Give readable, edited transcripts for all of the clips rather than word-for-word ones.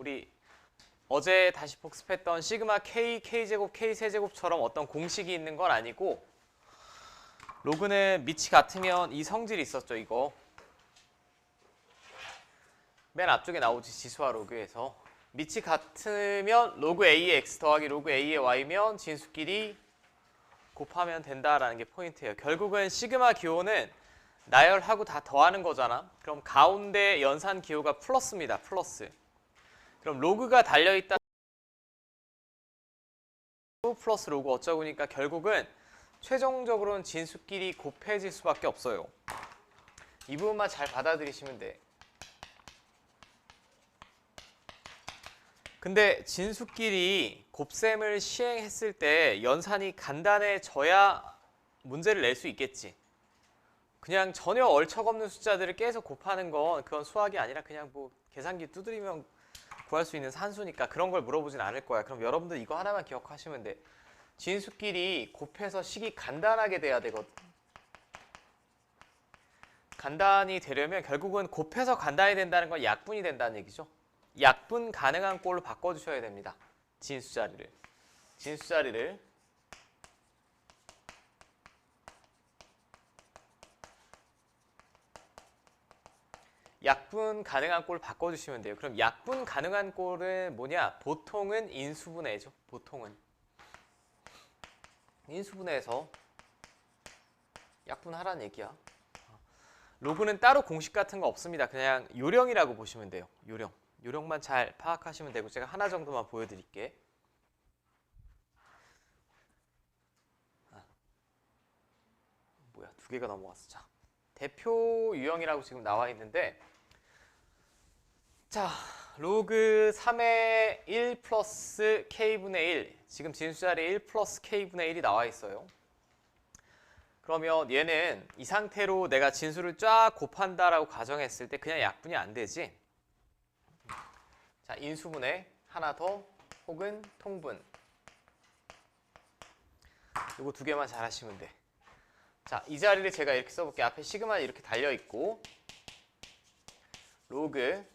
우리 어제 다시 복습했던 시그마 K, K제곱, K세제곱처럼 어떤 공식이 있는 건 아니고 로그는 밑이 같으면 이 성질이 있었죠, 이거. 맨 앞쪽에 나오지, 지수와 로그에서. 밑이 같으면 로그 A의 X 더하기 로그 A의 Y면 진수끼리 곱하면 된다라는 게 포인트예요. 결국은 시그마 기호는 나열하고 다 더하는 거잖아. 그럼 가운데 연산 기호가 플러스입니다. 플러스. 그럼 로그가 달려있다 플러스 로그 어쩌고니까 결국은 최종적으로는 진수끼리 곱해질 수밖에 없어요. 이 부분만 잘 받아들이시면 돼. 근데 진수끼리 곱셈을 시행했을 때 연산이 간단해져야 문제를 낼 수 있겠지. 그냥 전혀 얼척없는 숫자들을 계속 곱하는 건 그건 수학이 아니라 그냥 뭐 계산기 두드리면 구할 수 있는 산수니까 그런 걸 물어보진 않을 거야. 그럼 여러분들 이거 하나만 기억하시면 돼. 진수끼리 곱해서 식이 간단하게 돼야 되거든. 간단히 되려면 결국은 곱해서 간단히 된다는 건 약분이 된다는 얘기죠. 약분 가능한 꼴로 바꿔주셔야 됩니다. 진수 자리를. 진수 자리를. 약분 가능한 꼴 바꿔주시면 돼요. 그럼 약분 가능한 꼴은 뭐냐? 보통은 인수분해죠. 보통은. 인수분해에서 약분하라는 얘기야. 로그는 따로 공식 같은 거 없습니다. 그냥 요령이라고 보시면 돼요. 요령. 요령만 잘 파악하시면 되고 제가 하나 정도만 보여드릴게. 뭐야, 두 개가 넘어갔어. 자, 대표 유형이라고 지금 나와 있는데 자, 로그 3의 1 플러스 k분의 1 지금 진수 자리에 1 플러스 k분의 1이 나와 있어요. 그러면 얘는 이 상태로 내가 진수를 쫙 곱한다라고 가정했을 때 그냥 약분이 안 되지. 자, 인수분해 하나 더 혹은 통분. 요거 두 개만 잘 하시면 돼. 자, 이 자리를 제가 이렇게 써볼게요. 앞에 시그마 이렇게 달려있고 로그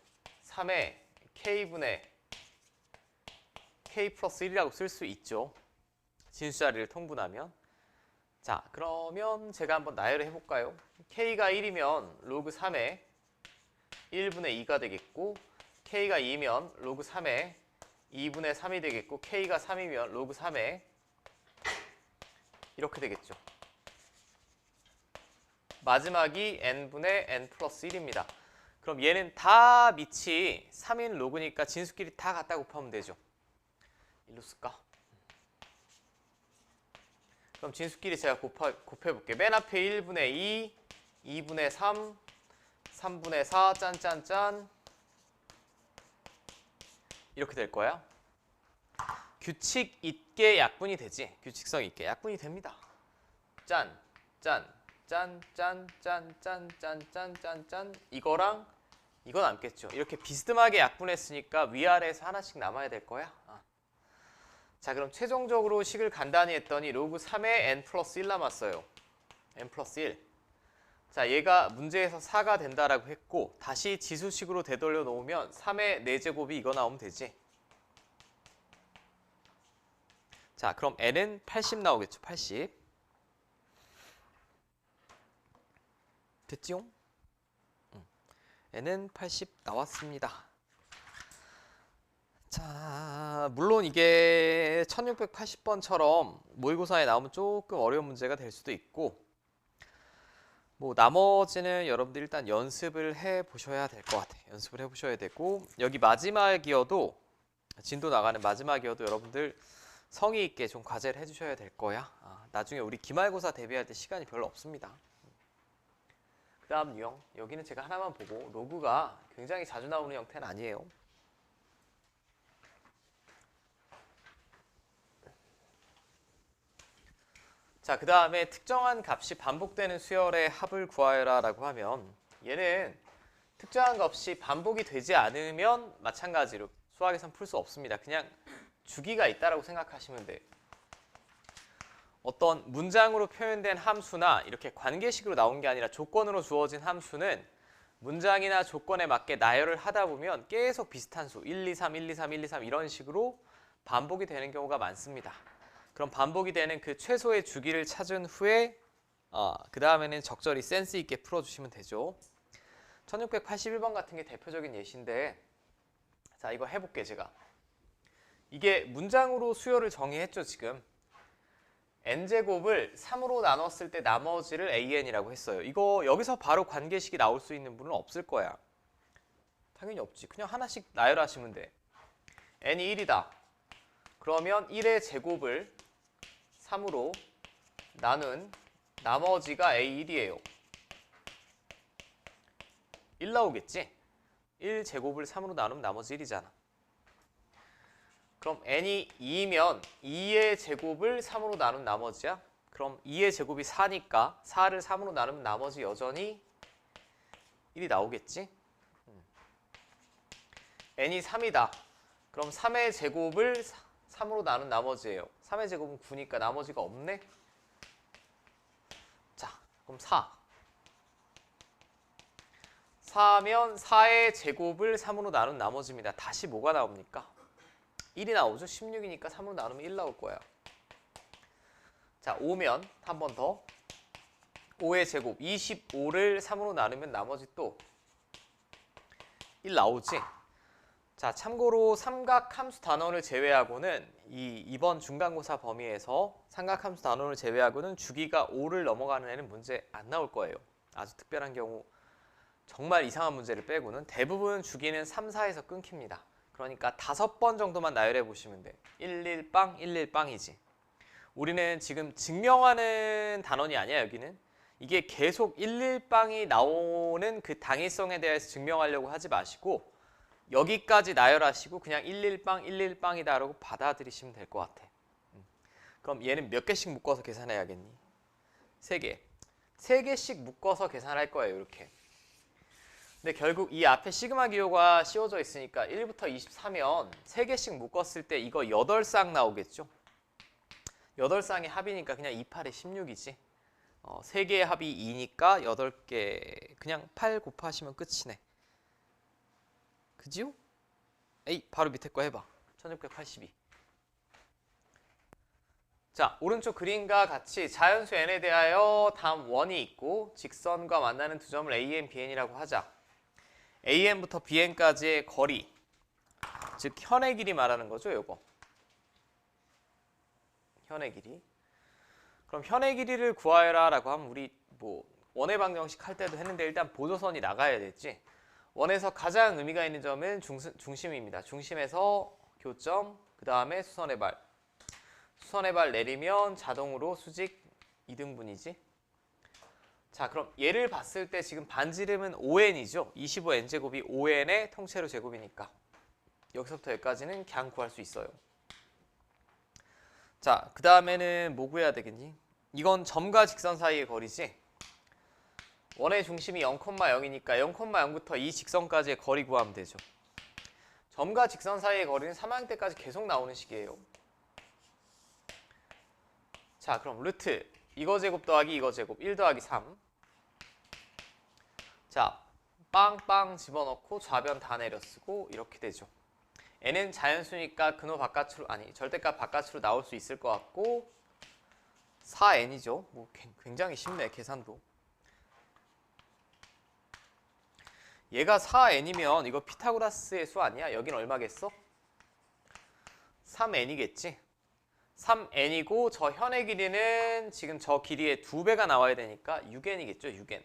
3의 k분의 k 플러스 1이라고 쓸 수 있죠. 진수 자리를 통분하면. 자, 그러면 제가 한번 나열을 해볼까요? k가 1이면 로그 3의 1분의 2가 되겠고 k가 2면 로그 3의 2분의 3이 되겠고 k가 3이면 로그 3의 이렇게 되겠죠. 마지막이 n분의 n 플러스 1입니다. 그럼 얘는 다 밑이 3인 로그니까 진수끼리 다 갖다 곱하면 되죠. 일로 쓸까? 그럼 진수끼리 제가 곱해볼게요. 맨 앞에 1분의 2, 2분의 3, 3분의 4, 짠짠짠 이렇게 될 거야. 규칙 있게 약분이 되지. 규칙성 있게 약분이 됩니다. 짠, 짠, 짠, 짠, 짠, 짠, 짠, 짠, 짠, 짠 이거랑 이건 남겠죠. 이렇게 비스듬하게 약분했으니까 위아래에서 하나씩 남아야 될 거야. 자, 그럼 최종적으로 식을 간단히 했더니 로그 3의 n 플러스 1 남았어요. n 플러스 1. 자, 얘가 문제에서 4가 된다라고 했고 다시 지수식으로 되돌려 놓으면 3의 4제곱이 이거 나오면 되지. 자, 그럼 n은 80 나오겠죠. 80. 됐지요? n은 80 나왔습니다. 자, 물론 이게 1680번처럼 모의고사에 나오면 조금 어려운 문제가 될 수도 있고 뭐 나머지는 여러분들 일단 연습을 해 보셔야 될 것 같아요. 연습을 해 보셔야 되고 여기 마지막이어도 진도 나가는 마지막이어도 여러분들 성의 있게 좀 과제를 해주셔야 될 거야. 나중에 우리 기말고사 대비할 때 시간이 별로 없습니다. 그 다음 유형, 여기는 제가 하나만 보고 로그가 굉장히 자주 나오는 형태는 아니에요. 자, 그 다음에 특정한 값이 반복되는 수열의 합을 구하여라 라고 하면 얘는 특정한 값이 반복이 되지 않으면 마찬가지로 수학에선 풀 수 없습니다. 그냥 주기가 있다라고 생각하시면 돼요. 어떤 문장으로 표현된 함수나 이렇게 관계식으로 나온 게 아니라 조건으로 주어진 함수는 문장이나 조건에 맞게 나열을 하다 보면 계속 비슷한 수 1, 2, 3, 1, 2, 3, 1, 2, 3 이런 식으로 반복이 되는 경우가 많습니다. 그럼 반복이 되는 그 최소의 주기를 찾은 후에 그 다음에는 적절히 센스 있게 풀어주시면 되죠. 1681번 같은 게 대표적인 예시인데 자 이거 해볼게 제가. 이게 문장으로 수요를 정의했죠 지금. n제곱을 3으로 나눴을 때 나머지를 an이라고 했어요. 이거 여기서 바로 관계식이 나올 수 있는 분은 없을 거야. 당연히 없지. 그냥 하나씩 나열하시면 돼. n이 1이다. 그러면 1의 제곱을 3으로 나눈 나머지가 a1이에요. 1 나오겠지? 1제곱을 3으로 나누면 나머지 1이잖아. 그럼 n이 2면 2의 제곱을 3으로 나눈 나머지야? 그럼 2의 제곱이 4니까 4를 3으로 나누면 나머지 여전히 1이 나오겠지? n이 3이다. 그럼 3의 제곱을 3으로 나눈 나머지예요. 3의 제곱은 9니까 나머지가 없네? 자, 그럼 4. 4면 4의 제곱을 3으로 나눈 나머지입니다. 다시 뭐가 나옵니까? 1이 나오죠. 16이니까 3으로 나누면 1 나올 거야. 자, 5면 한 번 더. 5의 제곱 25를 3으로 나누면 나머지 또 1 나오지. 자, 참고로 삼각함수 단원을 제외하고는 이번 중간고사 범위에서 삼각함수 단원을 제외하고는 주기가 5를 넘어가는 애는 문제 안 나올 거예요. 아주 특별한 경우 정말 이상한 문제를 빼고는 대부분 주기는 3, 4에서 끊깁니다. 그러니까 5번 정도만 나열해 보시면 돼. 11빵, 11빵이지. 우리는 지금 증명하는 단원이 아니야, 여기는. 이게 계속 11빵이 나오는 그 당위성에 대해서 증명하려고 하지 마시고 여기까지 나열하시고 그냥 11빵, 11빵이다라고 받아들이시면 될 것 같아. 그럼 얘는 몇 개씩 묶어서 계산해야겠니? 3개. 3개씩 묶어서 계산할 거예요, 이렇게. 근데 결국 이 앞에 시그마 기호가 씌워져 있으니까 1부터 24면 3개씩 묶었을 때 이거 8쌍 나오겠죠? 8쌍의 합이니까 그냥 2, 8에 16이지. 3개의 합이 2니까 8개 그냥 8 곱하시면 끝이네. 그지요? 에이 바로 밑에 거 해봐. 1682. 자, 오른쪽 그림과 같이 자연수 n에 대하여 다음 원이 있고 직선과 만나는 두 점을 an, bn이라고 하자. an부터 bn까지의 거리, 즉 현의 길이 말하는 거죠, 요거. 현의 길이. 그럼 현의 길이를 구하여라 라고 하면 우리 뭐 원의 방정식 할 때도 했는데 일단 보조선이 나가야 됐지. 원에서 가장 의미가 있는 점은 중심입니다. 중심에서 교점, 그 다음에 수선의 발. 수선의 발 내리면 자동으로 수직 2등분이지. 자, 그럼 얘를 봤을 때 지금 반지름은 5n이죠. 25n제곱이 5n의 통째로 제곱이니까. 여기서부터 여기까지는 그냥 구할 수 있어요. 자, 그 다음에는 뭐 구해야 되겠니? 이건 점과 직선 사이의 거리지. 원의 중심이 0,0이니까 0,0부터 이 직선까지의 거리 구하면 되죠. 점과 직선 사이의 거리는 3학년 때까지 계속 나오는 식이에요. 자, 그럼 루트 이거 제곱 더하기 이거 제곱 1 더하기 3. 자, 빵빵 집어넣고 좌변 다 내려쓰고 이렇게 되죠. n은 자연수니까 근호 바깥으로, 아니 절대값 바깥으로 나올 수 있을 것 같고 4n이죠. 뭐 굉장히 쉽네, 계산도. 얘가 4n이면 이거 피타고라스의 수 아니야? 여긴 얼마겠어? 3n이겠지? 3n이고 저 현의 길이는 지금 저 길이의 2배가 나와야 되니까 6n이겠죠? 6n.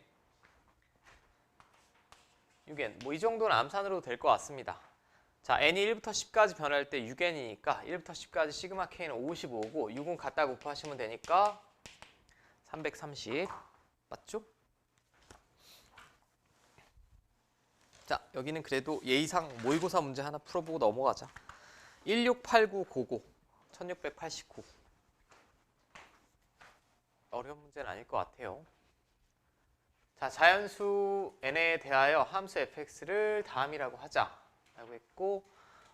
6n. 뭐 이 정도는 암산으로 될 것 같습니다. 자, n이 1부터 10까지 변할 때 6n이니까 1부터 10까지 시그마 k는 55고 6은 갖다 곱하시면 되니까 330. 맞죠? 자, 여기는 그래도 예의상 모의고사 문제 하나 풀어보고 넘어가자. 168999. 1689. 어려운 문제는 아닐 것 같아요. 자, 자연수 n에 대하여 함수 fx를 다음이라고 하자 라고 했고,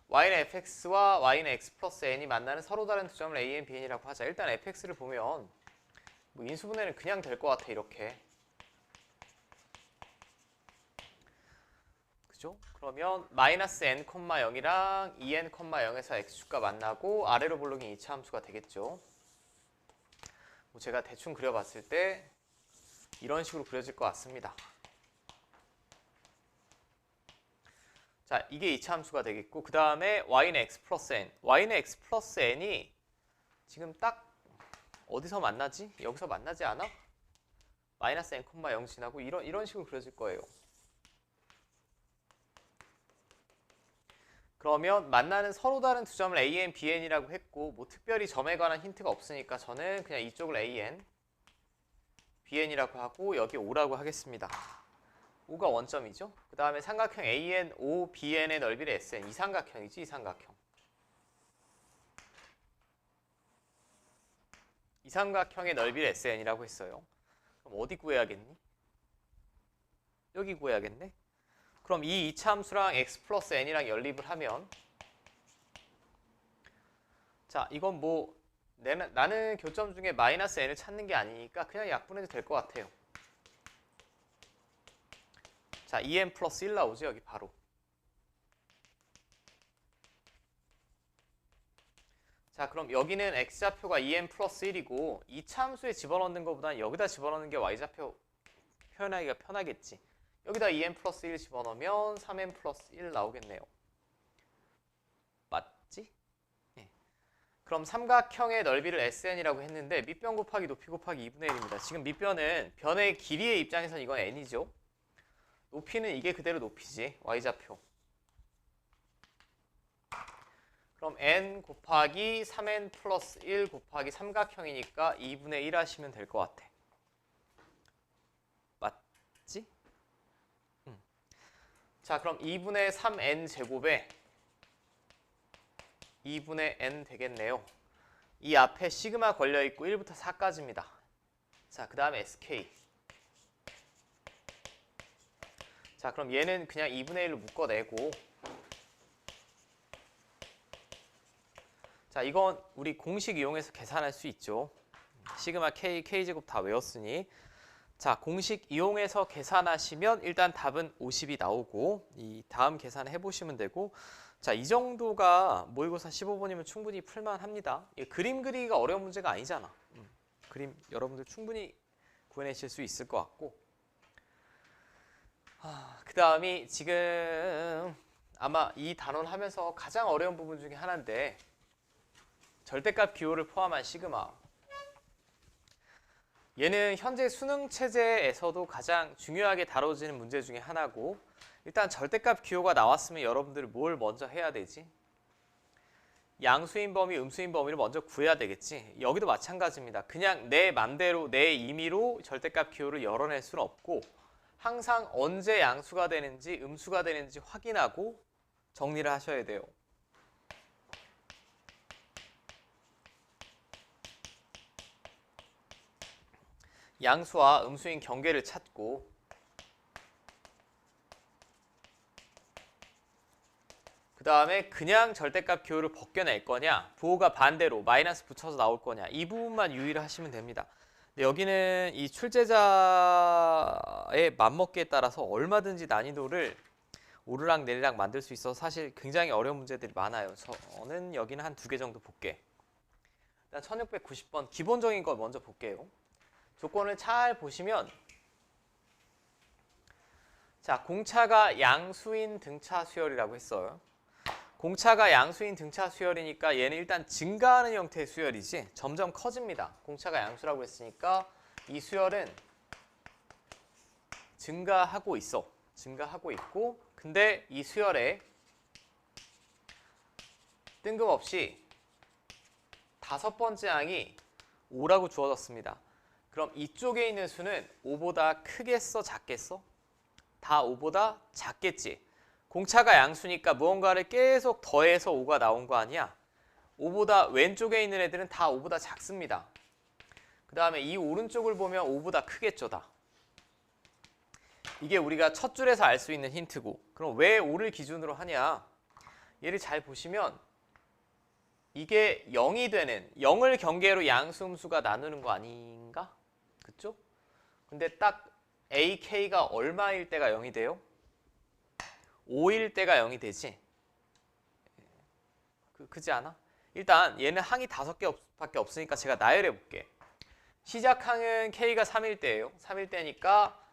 y는 fx와 y는 x 플러스 n이 만나는 서로 다른 두 점을 a, n, b, n이라고 하자. 일단 fx를 보면 뭐 인수분해는 그냥 될 것 같아, 이렇게. 그죠? 그러면 마이너스 n, 0이랑 2n, 0에서 x축과 만나고 아래로 볼록인 2차 함수가 되겠죠. 뭐 제가 대충 그려봤을 때 이런 식으로 그려질 것 같습니다. 자, 이게 2차 함수가 되겠고 그 다음에 y는 x 플러스 n. y는 x 플러스 n이 지금 딱 어디서 만나지? 여기서 만나지 않아? 마이너스 n, 0 지나고 이런 식으로 그려질 거예요. 그러면 만나는 서로 다른 두 점을 AN, BN이라고 했고 뭐 특별히 점에 관한 힌트가 없으니까 저는 그냥 이쪽을 AN, BN이라고 하고 여기 O라고 하겠습니다. O가 원점이죠. 그 다음에 삼각형 AN, O, BN의 넓이를 SN. 이 삼각형이지, 이 삼각형. 이 삼각형의 넓이를 SN이라고 했어요. 그럼 어디 구해야겠니? 여기 구해야겠네. 그럼 이 2차 함수랑 x 플러스 n이랑 연립을 하면 자, 이건 뭐 나는 교점 중에 마이너스 n을 찾는 게 아니니까 그냥 약분해도 될 것 같아요. 자, 2n 플러스 1 나오죠, 여기 바로. 자, 그럼 여기는 x좌표가 2n 플러스 1이고 2차 함수에 집어넣는 것보다는 여기다 집어넣는 게 y좌표 표현하기가 편하겠지. 여기다 2n 플러스 1 집어넣으면 3n 플러스 1 나오겠네요. 맞지? 네. 그럼 삼각형의 넓이를 SN이라고 했는데 밑변 곱하기 높이 곱하기 2분의 1입니다. 지금 밑변은 변의 길이의 입장에서는 이건 n이죠. 높이는 이게 그대로 높이지. y좌표. 그럼 n 곱하기 3n 플러스 1 곱하기 삼각형이니까 2분의 1 하시면 될 것 같아. 맞지? 자, 그럼 2분의 3n 제곱에 2분의 n 되겠네요. 이 앞에 시그마 걸려있고 1부터 4까지입니다. 자, 그 다음에 sk. 자, 그럼 얘는 그냥 2분의 1로 묶어내고 자, 이건 우리 공식 이용해서 계산할 수 있죠. 시그마 k, k제곱 다 외웠으니 자, 공식 이용해서 계산하시면 일단 답은 50이 나오고 이 다음 계산 해보시면 되고 자, 이 정도가 모의고사 15번이면 충분히 풀만합니다. 그림 그리기가 어려운 문제가 아니잖아. 그림 여러분들 충분히 구해내실 수 있을 것 같고 그 다음이 지금 아마 이 단원 하면서 가장 어려운 부분 중에 하나인데 절대값 기호를 포함한 시그마. 얘는 현재 수능 체제에서도 가장 중요하게 다뤄지는 문제 중에 하나고 일단 절대값 기호가 나왔으면 여러분들이 뭘 먼저 해야 되지? 양수인 범위, 음수인 범위를 먼저 구해야 되겠지. 여기도 마찬가지입니다. 그냥 내 맘대로 내 임의로 절대값 기호를 열어낼 수는 없고 항상 언제 양수가 되는지 음수가 되는지 확인하고 정리를 하셔야 돼요. 양수와 음수인 경계를 찾고 그 다음에 그냥 절대값 기호를 벗겨낼 거냐 부호가 반대로 마이너스 붙여서 나올 거냐 이 부분만 유의를 하시면 됩니다. 근데 여기는 이 출제자의 맘먹기에 따라서 얼마든지 난이도를 오르락 내리락 만들 수 있어서 사실 굉장히 어려운 문제들이 많아요. 저는 여기는 한 2개 정도 볼게. 일단 1690번 기본적인 걸 먼저 볼게요. 조건을 잘 보시면 자, 공차가 양수인 등차 수열이라고 했어요. 공차가 양수인 등차 수열이니까 얘는 일단 증가하는 형태의 수열이지 점점 커집니다. 공차가 양수라고 했으니까 이 수열은 증가하고 있어. 증가하고 있고 근데 이 수열에 뜬금없이 5번째 항이 5라고 주어졌습니다. 그럼 이쪽에 있는 수는 5보다 크겠어? 작겠어? 다 5보다 작겠지. 공차가 양수니까 무언가를 계속 더해서 5가 나온 거 아니야? 5보다 왼쪽에 있는 애들은 다 5보다 작습니다. 그 다음에 이 오른쪽을 보면 5보다 크겠죠, 다. 이게 우리가 첫 줄에서 알 수 있는 힌트고 그럼 왜 5를 기준으로 하냐? 얘를 잘 보시면 이게 0이 되는 0을 경계로 양수, 음수가 나누는 거 아닌가? 그쵸? 근데 딱 AK가 얼마일 때가 0이 돼요? 5일 때가 0이 되지. 그지 않아? 일단 얘는 항이 5개밖에 없으니까 제가 나열해 볼게. 시작항은 K가 3일 때예요. 3일 때니까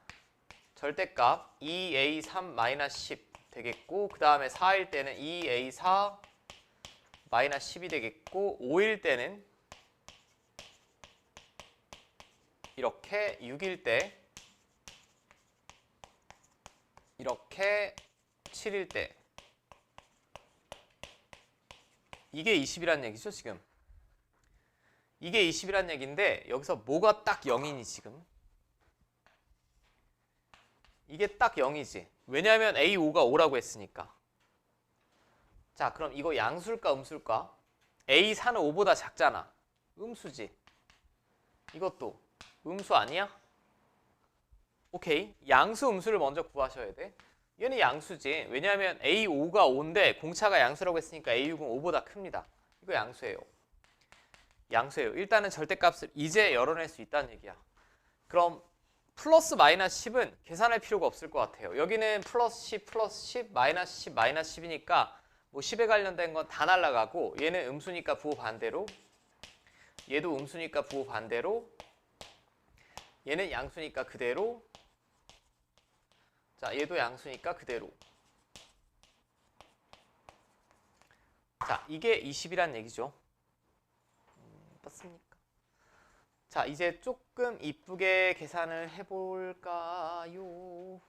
절대값 2A3-10 되겠고, 그 다음에 4일 때는 2A4-10이 되겠고, 5일 때는 이렇게 6일 때, 이렇게 7일 때. 이게 20이란 얘기죠, 지금. 이게 20이란 얘기인데 여기서 뭐가 딱 0이니 지금? 이게 딱 0이지. 왜냐하면 A5가 5라고 했으니까. 자, 그럼 이거 양수일까 음수일까? A4는 5보다 작잖아. 음수지. 이것도 음수 아니야? 오케이. 양수 음수를 먼저 구하셔야 돼. 얘는 양수지. 왜냐하면 A5가 5인데 공차가 양수라고 했으니까 A6은 5보다 큽니다. 이거 양수예요. 양수예요. 일단은 절대값을 이제 열어낼 수 있다는 얘기야. 그럼 플러스 마이너스 10은 계산할 필요가 없을 것 같아요. 여기는 플러스 10, 플러스 10, 마이너스 10, 마이너스 10이니까 뭐 10에 관련된 건 다 날라가고, 얘는 음수니까 부호 반대로, 얘도 음수니까 부호 반대로, 얘는 양수니까 그대로, 자, 얘도 양수니까 그대로. 자, 이게 20이란 얘기죠. 맞습니까? 자, 이제 조금 이쁘게 계산을 해볼까요?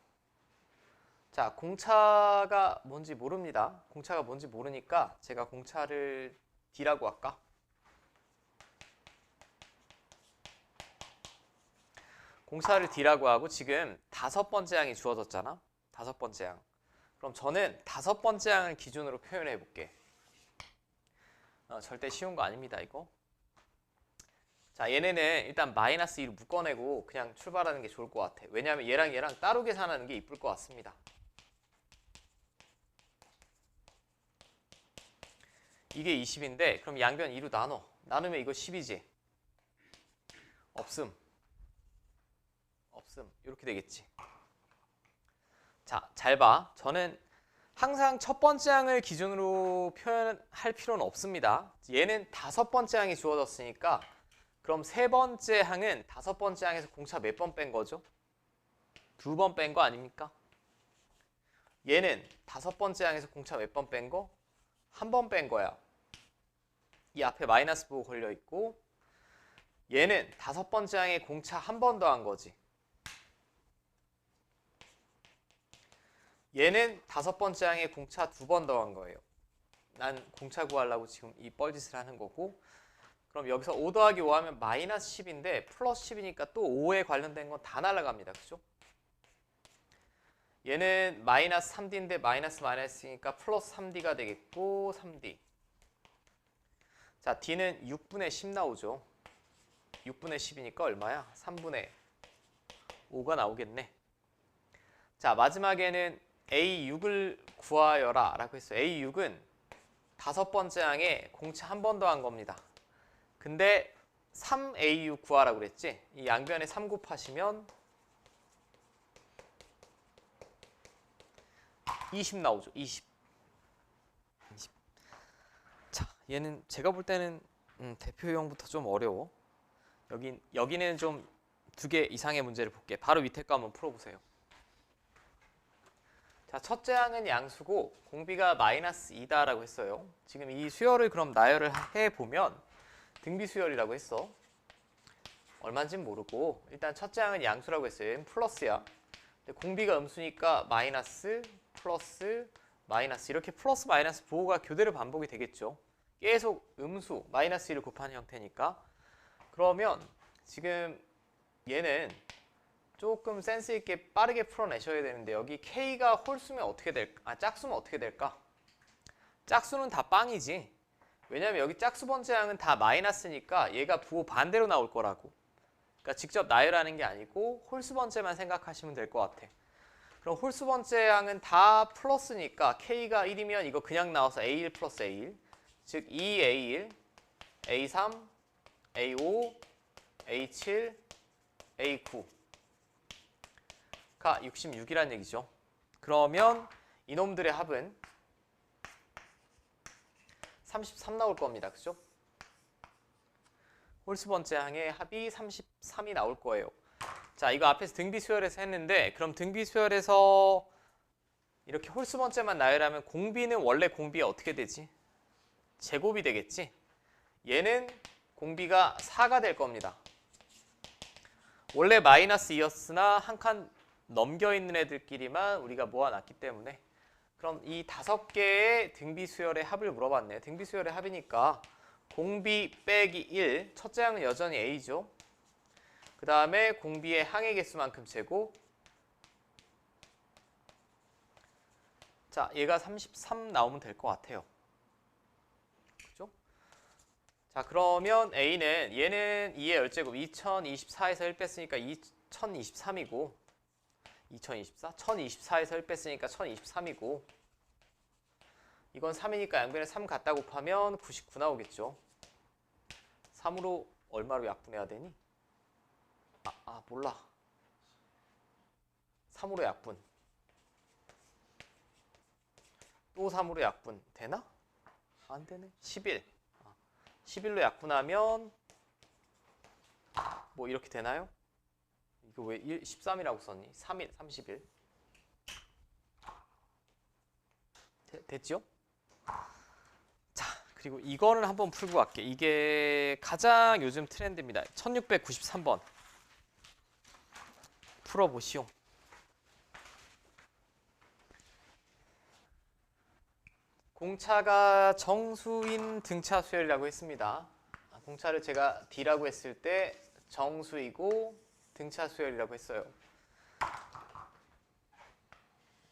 자, 공차가 뭔지 모릅니다. 공차가 뭔지 모르니까 제가 공차를 D라고 할까? 공차를 D라고 하고, 지금 5번째 항이 주어졌잖아. 5번째 항. 그럼 저는 5번째 항을 기준으로 표현해 볼게. 절대 쉬운 거 아닙니다, 이거. 자, 얘네는 일단 마이너스 2를 묶어내고 그냥 출발하는 게 좋을 것 같아. 왜냐하면 얘랑 얘랑 따로 계산하는 게 이쁠 것 같습니다. 이게 20인데 그럼 양변 2로 나눠. 나누면 이거 10이지. 없음. 없음. 이렇게 되겠지. 자, 잘 봐. 저는 항상 첫 번째 항을 기준으로 표현할 필요는 없습니다. 얘는 5번째 항이 주어졌으니까, 그럼 세 번째 항은 5번째 항에서 공차 몇 번 뺀 거죠? 2번 뺀 거 아닙니까? 얘는 5번째 항에서 공차 몇 번 뺀 거? 1번 뺀 거야. 이 앞에 마이너스 부호 걸려 있고, 얘는 5번째 항에 공차 1번 더한 거지. 얘는 5번째 항에 공차 2번 더한 거예요. 난 공차 구하려고 지금 이 뻘짓을 하는 거고, 그럼 여기서 5 더하기 5 하면 마이너스 10인데 플러스 10이니까 또 5에 관련된 건 다 날아갑니다. 그죠? 얘는 마이너스 3D인데 마이너스 마이너스니까 플러스 3D가 되겠고, 3D. 자, D는 6분의 10 나오죠. 6분의 10이니까 얼마야? 3분의 5가 나오겠네. 자, 마지막에는 A6을 구하여라 라고 했어요. A6은 5번째 항에 공차 1번 더한 겁니다. 근데 3A6 구하라고 그랬지? 이 양변에 3 곱하시면 20 나오죠. 20. 자, 얘는 제가 볼 때는 대표형부터 좀 어려워. 여기는 좀 2개 이상의 문제를 볼게. 바로 밑에 거 한번 풀어보세요. 자, 첫째 항은 양수고 공비가 마이너스 2다라고 했어요. 지금 이 수열을 그럼 나열을 해보면 등비 수열이라고 했어. 얼마인지는 모르고 일단 첫째 항은 양수라고 했어요. 얘는 플러스야. 근데 공비가 음수니까 마이너스, 플러스, 마이너스, 이렇게 플러스 마이너스 부호가 교대로 반복이 되겠죠. 계속 음수, 마이너스 1을 곱하는 형태니까. 그러면 지금 얘는 조금 센스 있게 빠르게 풀어내셔야 되는데, 여기 K가 홀수면 어떻게 될까? 짝수면 어떻게 될까? 짝수는 다 빵이지. 왜냐면 여기 짝수 번째 항은 다 마이너스니까 얘가 부호 반대로 나올 거라고. 그러니까 직접 나열하는 게 아니고 홀수 번째만 생각하시면 될 것 같아. 그럼 홀수 번째 항은 다 플러스니까 K가 1이면 이거 그냥 나와서 A1 플러스 A1, 즉 2A1, A3, A5, A7, A9가 66이라는 얘기죠. 그러면 이놈들의 합은 33 나올 겁니다. 그죠? 홀수 번째 항의 합이 33이 나올 거예요. 자, 이거 앞에서 등비수열에서 했는데 그럼 등비수열에서 이렇게 홀수 번째만 나열하면 공비는 원래 공비가 어떻게 되지? 제곱이 되겠지? 얘는 공비가 4가 될 겁니다. 원래 마이너스 2였으나 한 칸 넘겨 있는 애들끼리만 우리가 모아놨기 때문에 그럼 이 5개의 등비수열의 합을 물어봤네요. 등비수열의 합이니까 공비 빼기 1, 첫째 항은 여전히 A죠. 그 다음에 공비의 항의 개수만큼 재고 자, 얘가 33 나오면 될 것 같아요. 그죠? 자, 그러면 A는 얘는 2의 열제곱 2024에서 1 뺐으니까 2023이고 2024? 1024에서 1 뺐으니까 1023이고 이건 3이니까 양변에 3 갖다 곱하면 99 나오겠죠. 3으로 얼마로 약분해야 되니? 몰라. 3으로 약분. 또 3으로 약분. 되나? 안 되네. 11. 11로 약분하면 뭐 이렇게 되나요? 이거 왜 13이라고 썼니? 3일, 30일. 됐죠? 자, 그리고 이거는 한번 풀고 갈게. 이게 가장 요즘 트렌드입니다. 1693번. 풀어보시오. 공차가 정수인 등차 수열이라고 했습니다. 공차를 제가 D라고 했을 때 정수이고 등차 수열이라고 했어요.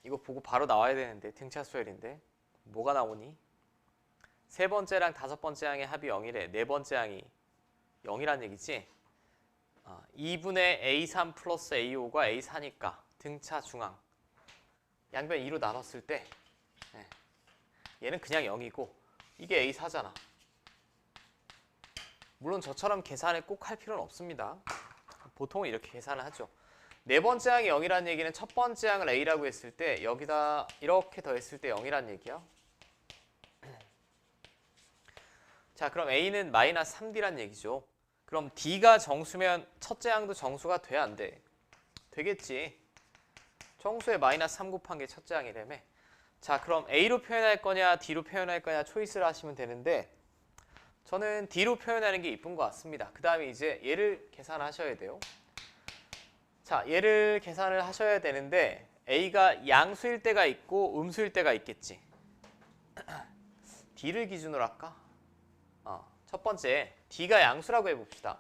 이거 보고 바로 나와야 되는데 등차 수열인데 뭐가 나오니? 세 번째랑 다섯 번째 항의 합이 0이래. 네 번째 항이 0이란 얘기지? 2분의 A3 플러스 A5가 A4니까 등차 중앙 양변 2로 나눴을 때 얘는 그냥 0이고 이게 A4잖아. 물론 저처럼 계산을 꼭 할 필요는 없습니다. 보통은 이렇게 계산을 하죠. 네 번째 항이 0이라는 얘기는 첫 번째 항을 A라고 했을 때 여기다 이렇게 더했을 때 0이라는 얘기야. 자, 그럼 A는 마이너스 3D란 얘기죠. 그럼 D가 정수면 첫째 항도 정수가 돼, 안 돼? 되겠지. 정수에 마이너스 3 곱한 게 첫째 항이라며. 자, 그럼 A로 표현할 거냐 D로 표현할 거냐 초이스를 하시면 되는데 저는 D로 표현하는 게 이쁜 것 같습니다. 그 다음에 이제 얘를 계산하셔야 돼요. 자, 얘를 계산을 하셔야 되는데 A가 양수일 때가 있고 음수일 때가 있겠지. D를 기준으로 할까? 첫 번째 D가 양수라고 해봅시다.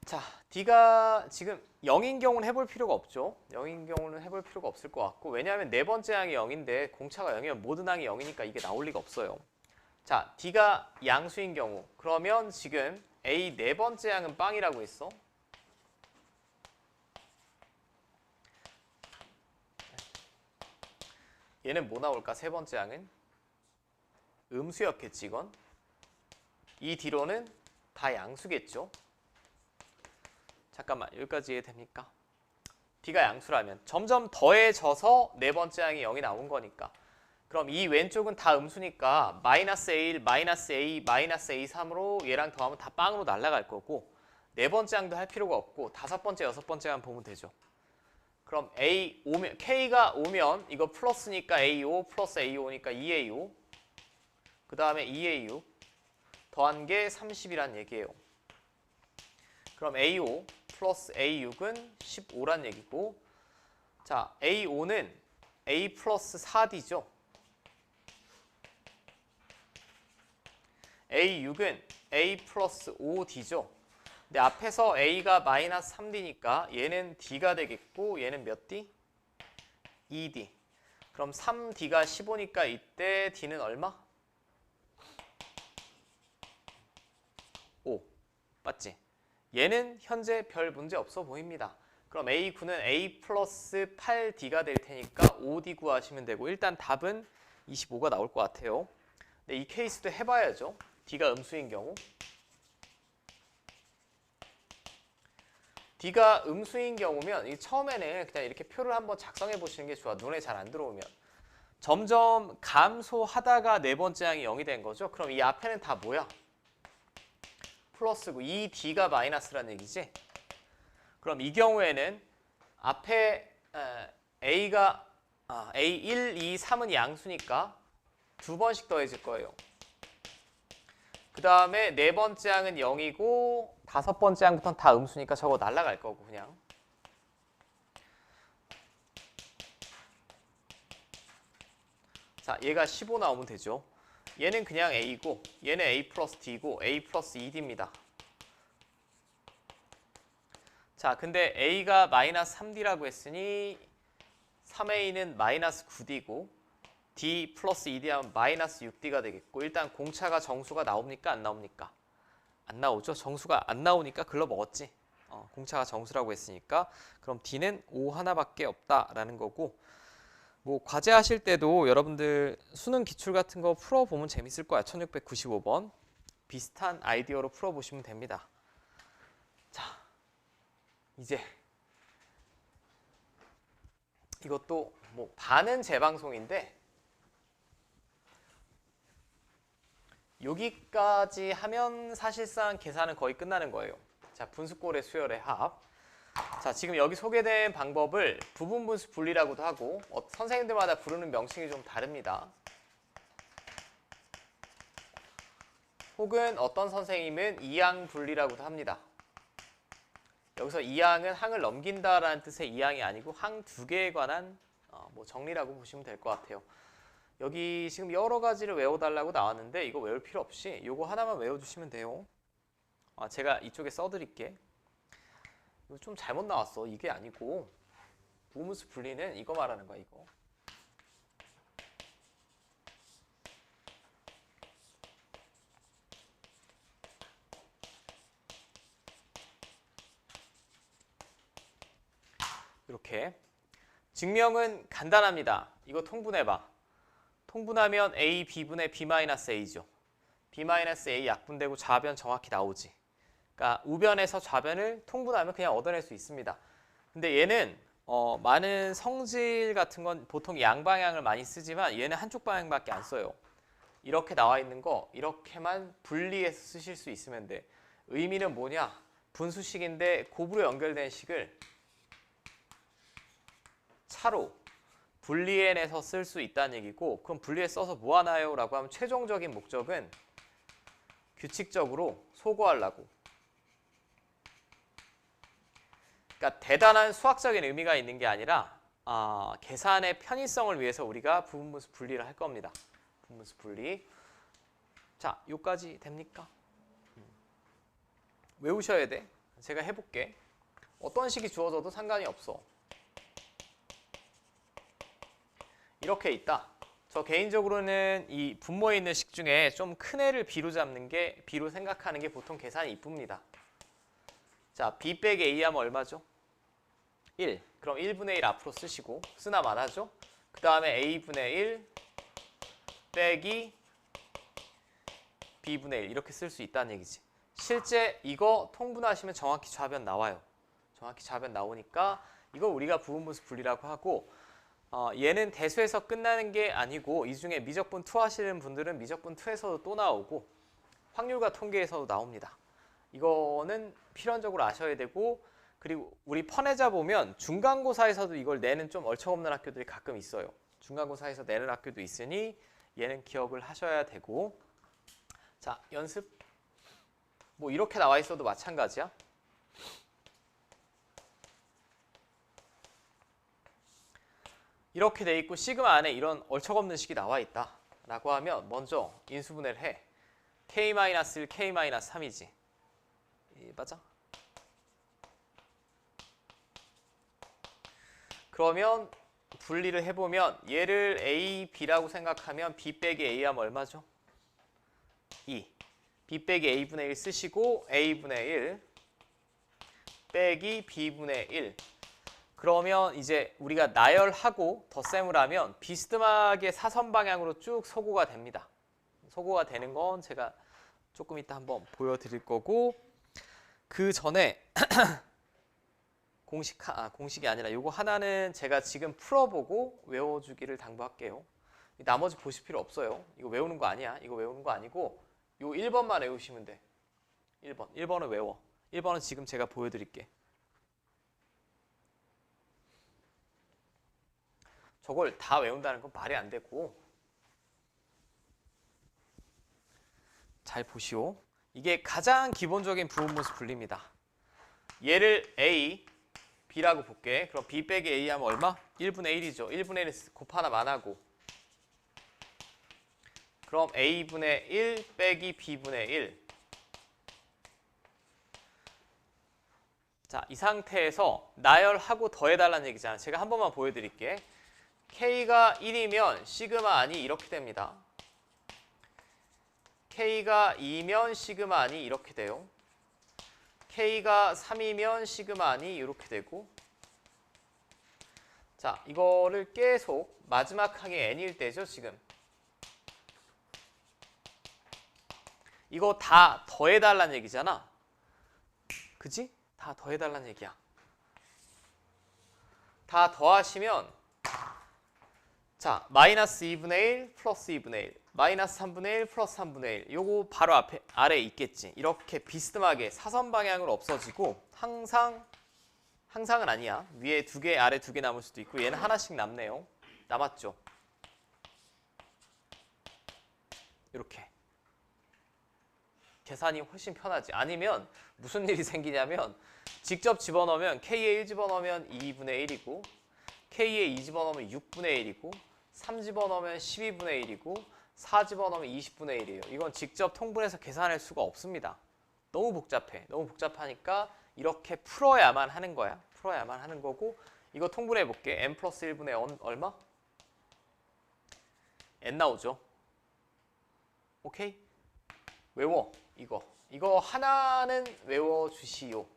자, D가 지금 0인 경우는 해볼 필요가 없죠. 0인 경우는 해볼 필요가 없을 것 같고 왜냐하면 네 번째 항이 0인데 공차가 0이면 모든 항이 0이니까 이게 나올 리가 없어요. 자, D가 양수인 경우 그러면 지금 A 네 번째 항은 빵이라고 했어. 얘는 뭐 나올까? 세 번째 항은 음수였겠지 이건. 이 D로는 다 양수겠죠. 잠깐만 여기까지 이해됩니까? D가 양수라면 점점 더해져서 네 번째 항이 0이 나온 거니까 그럼 이 왼쪽은 다 음수니까 마이너스 A1, 마이너스 A, 마이너스 A3으로 얘랑 더하면 다 빵으로 날아갈 거고 네 번째 항도 할 필요가 없고 다섯 번째, 여섯 번째만 보면 되죠. 그럼 A 오면 K가 오면 이거 플러스니까 A5 플러스 A5니까 2A5 그 다음에 2A6 더한 게 30이란 얘기예요. 그럼 A5 플러스 A6은 15란 얘기고 자, A5는 A 플러스 4D죠. A6은 A 플러스 5D죠. 근데 앞에서 A가 마이너스 3D니까 얘는 D가 되겠고 얘는 몇 D? 2D. 그럼 3D가 15니까 이때 D는 얼마? 5. 맞지? 얘는 현재 별 문제 없어 보입니다. 그럼 A9는 A 플러스 8D가 될 테니까 5D 구하시면 되고 일단 답은 25가 나올 것 같아요. 근데 이 케이스도 해봐야죠. D가 음수인 경우. D가 음수인 경우면 이 처음에는 그냥 이렇게 표를 한번 작성해 보시는 게 좋아. 눈에 잘 안 들어오면. 점점 감소하다가 네 번째 항이 0이 된 거죠. 그럼 이 앞에는 다 뭐야? 플러스고 이 D가 마이너스란 얘기지. 그럼 이 경우에는 앞에 A가 A1, 2, 3은 양수니까 두 번씩 더해질 거예요. 그 다음에 네 번째 항은 0이고 다섯 번째 항부터는 다 음수니까 저거 날아갈 거고 그냥. 자, 얘가 15 나오면 되죠. 얘는 그냥 A고 얘는 A 플러스 D고 A 플러스 2D입니다. 자, 근데 A가 마이너스 3D라고 했으니 3A는 마이너스 9D고 D 플러스 2D 하면 마이너스 6D가 되겠고 일단 공차가 정수가 나옵니까? 안 나옵니까? 안 나오죠. 정수가 안 나오니까 글러 먹었지. 공차가 정수라고 했으니까 그럼 D는 5 하나밖에 없다라는 거고 뭐 과제 하실 때도 여러분들 수능 기출 같은 거 풀어보면 재밌을 거야. 1695번 비슷한 아이디어로 풀어보시면 됩니다. 자, 이제 이것도 뭐 반은 재방송인데 여기까지 하면 사실상 계산은 거의 끝나는 거예요. 자, 분수꼴의 수열의 합. 자, 지금 여기 소개된 방법을 부분분수 분리라고도 하고 선생님들마다 부르는 명칭이 좀 다릅니다. 혹은 어떤 선생님은 이항 분리라고도 합니다. 여기서 이항은 항을 넘긴다라는 뜻의 이항이 아니고 항 두 개에 관한 뭐 정리라고 보시면 될 것 같아요. 여기 지금 여러 가지를 외워달라고 나왔는데 이거 외울 필요 없이 이거 하나만 외워주시면 돼요. 제가 이쪽에 써드릴게. 이거 좀 잘못 나왔어. 이게 아니고 부분수 분리는 이거 말하는 거야. 이거. 이렇게. 증명은 간단합니다. 이거 통분해봐. 통분하면 A, B분의 B-A죠. B-A 약분되고 좌변 정확히 나오지. 그러니까 우변에서 좌변을 통분하면 그냥 얻어낼 수 있습니다. 근데 얘는 많은 성질 같은 건 보통 양방향을 많이 쓰지만 얘는 한쪽 방향밖에 안 써요. 이렇게 나와 있는 거 이렇게만 분리해서 쓰실 수 있으면 돼. 의미는 뭐냐? 분수식인데 곱으로 연결된 식을 차로 분리해내서 쓸 수 있다는 얘기고 그럼 분리해 써서 뭐 하나요? 라고 하면 최종적인 목적은 규칙적으로 소거하려고. 그러니까 대단한 수학적인 의미가 있는 게 아니라 계산의 편의성을 위해서 우리가 부분분수 분리를 할 겁니다. 부분분수 분리. 자, 요까지 됩니까? 외우셔야 돼. 제가 해볼게. 어떤 식이 주어져도 상관이 없어. 이렇게 있다. 저 개인적으로는 이 분모에 있는 식 중에 좀 큰 애를 B로 잡는 게 B로 생각하는 게 보통 계산이 이쁩니다. 자, B 빼기 A 하면 얼마죠? 1. 그럼 1분의 1 앞으로 쓰시고 쓰나 마나죠? 그 다음에 A분의 1 빼기 B분의 1 이렇게 쓸 수 있다는 얘기지. 실제 이거 통분하시면 정확히 좌변 나와요. 정확히 좌변 나오니까 이거 우리가 부분분수 분리라고 하고 얘는 대수에서 끝나는 게 아니고 이 중에 미적분 2 하시는 분들은 미적분 2에서도 또 나오고 확률과 통계에서도 나옵니다. 이거는 필연적으로 아셔야 되고 그리고 우리 펀해자 보면 중간고사에서도 이걸 내는 좀 얼척없는 학교들이 가끔 있어요. 중간고사에서 내는 학교도 있으니 얘는 기억을 하셔야 되고 자, 연습 뭐 이렇게 나와 있어도 마찬가지야. 이렇게 돼 있고 시그마 안에 이런 얼척없는 식이 나와 있다 라고 하면 먼저 인수분해를 해. K-1, K-3이지. 맞아? 그러면 분리를 해보면 얘를 A, B라고 생각하면 B 빼기 A 하면 얼마죠? 2. B 빼기 A분의 1 쓰시고 A분의 1 빼기 B분의 1 그러면 이제 우리가 나열하고 덧셈을 하면 비스듬하게 사선 방향으로 쭉 소거가 됩니다. 소거가 되는 건 제가 조금 이따 한번 보여드릴 거고 그 전에 공식이 아니라 요거 하나는 제가 지금 풀어보고 외워주기를 당부할게요. 나머지 보실 필요 없어요. 이거 외우는 거 아니야. 이거 외우는 거 아니고 요 1번만 외우시면 돼. 1번을 외워. 1번은 지금 제가 보여드릴게. 저걸 다 외운다는 건 말이 안 되고. 잘 보시오. 이게 가장 기본적인 부분분수 분리입니다. 얘를 A, B라고 볼게. 그럼 B 빼기 A 하면 얼마? 1분의 1이죠. 1분의 1 곱하나 만하고. 그럼 A분의 1 빼기 B분의 1. 자, 이 상태에서 나열하고 더해달라는 얘기잖아. 제가 한 번만 보여드릴게. K가 1이면 시그마 안이 이렇게 됩니다. K가 2면 시그마 안이 이렇게 돼요. K가 3이면 시그마 안이 이렇게 되고. 자, 이거를 계속 마지막 항이 n일 때죠, 지금. 이거 다 더해달라는 얘기잖아. 그지? 다 더해달라는 얘기야. 다 더하시면 자, 마이너스 2분의 1 플러스 2분의 1 마이너스 3분의 1 플러스 3분의 1 요거 바로 아래에 있겠지. 이렇게 비스듬하게 사선 방향으로 없어지고 항상은 아니야. 위에 2개 아래 2개 남을 수도 있고 얘는 하나씩 남네요. 남았죠. 이렇게 계산이 훨씬 편하지. 아니면 무슨 일이 생기냐면 직접 집어넣으면 K에 1 집어넣으면 2분의 1이고 K에 2 집어넣으면 6분의 1이고 3 집어넣으면 12분의 1이고 4 집어넣으면 20분의 1이에요. 이건 직접 통분해서 계산할 수가 없습니다. 너무 복잡해. 너무 복잡하니까 이렇게 풀어야만 하는 거야. 풀어야만 하는 거고 이거 통분해 볼게. n 플러스 1분의 얼마? n 나오죠. 오케이? 외워. 이거 하나는 외워주시오.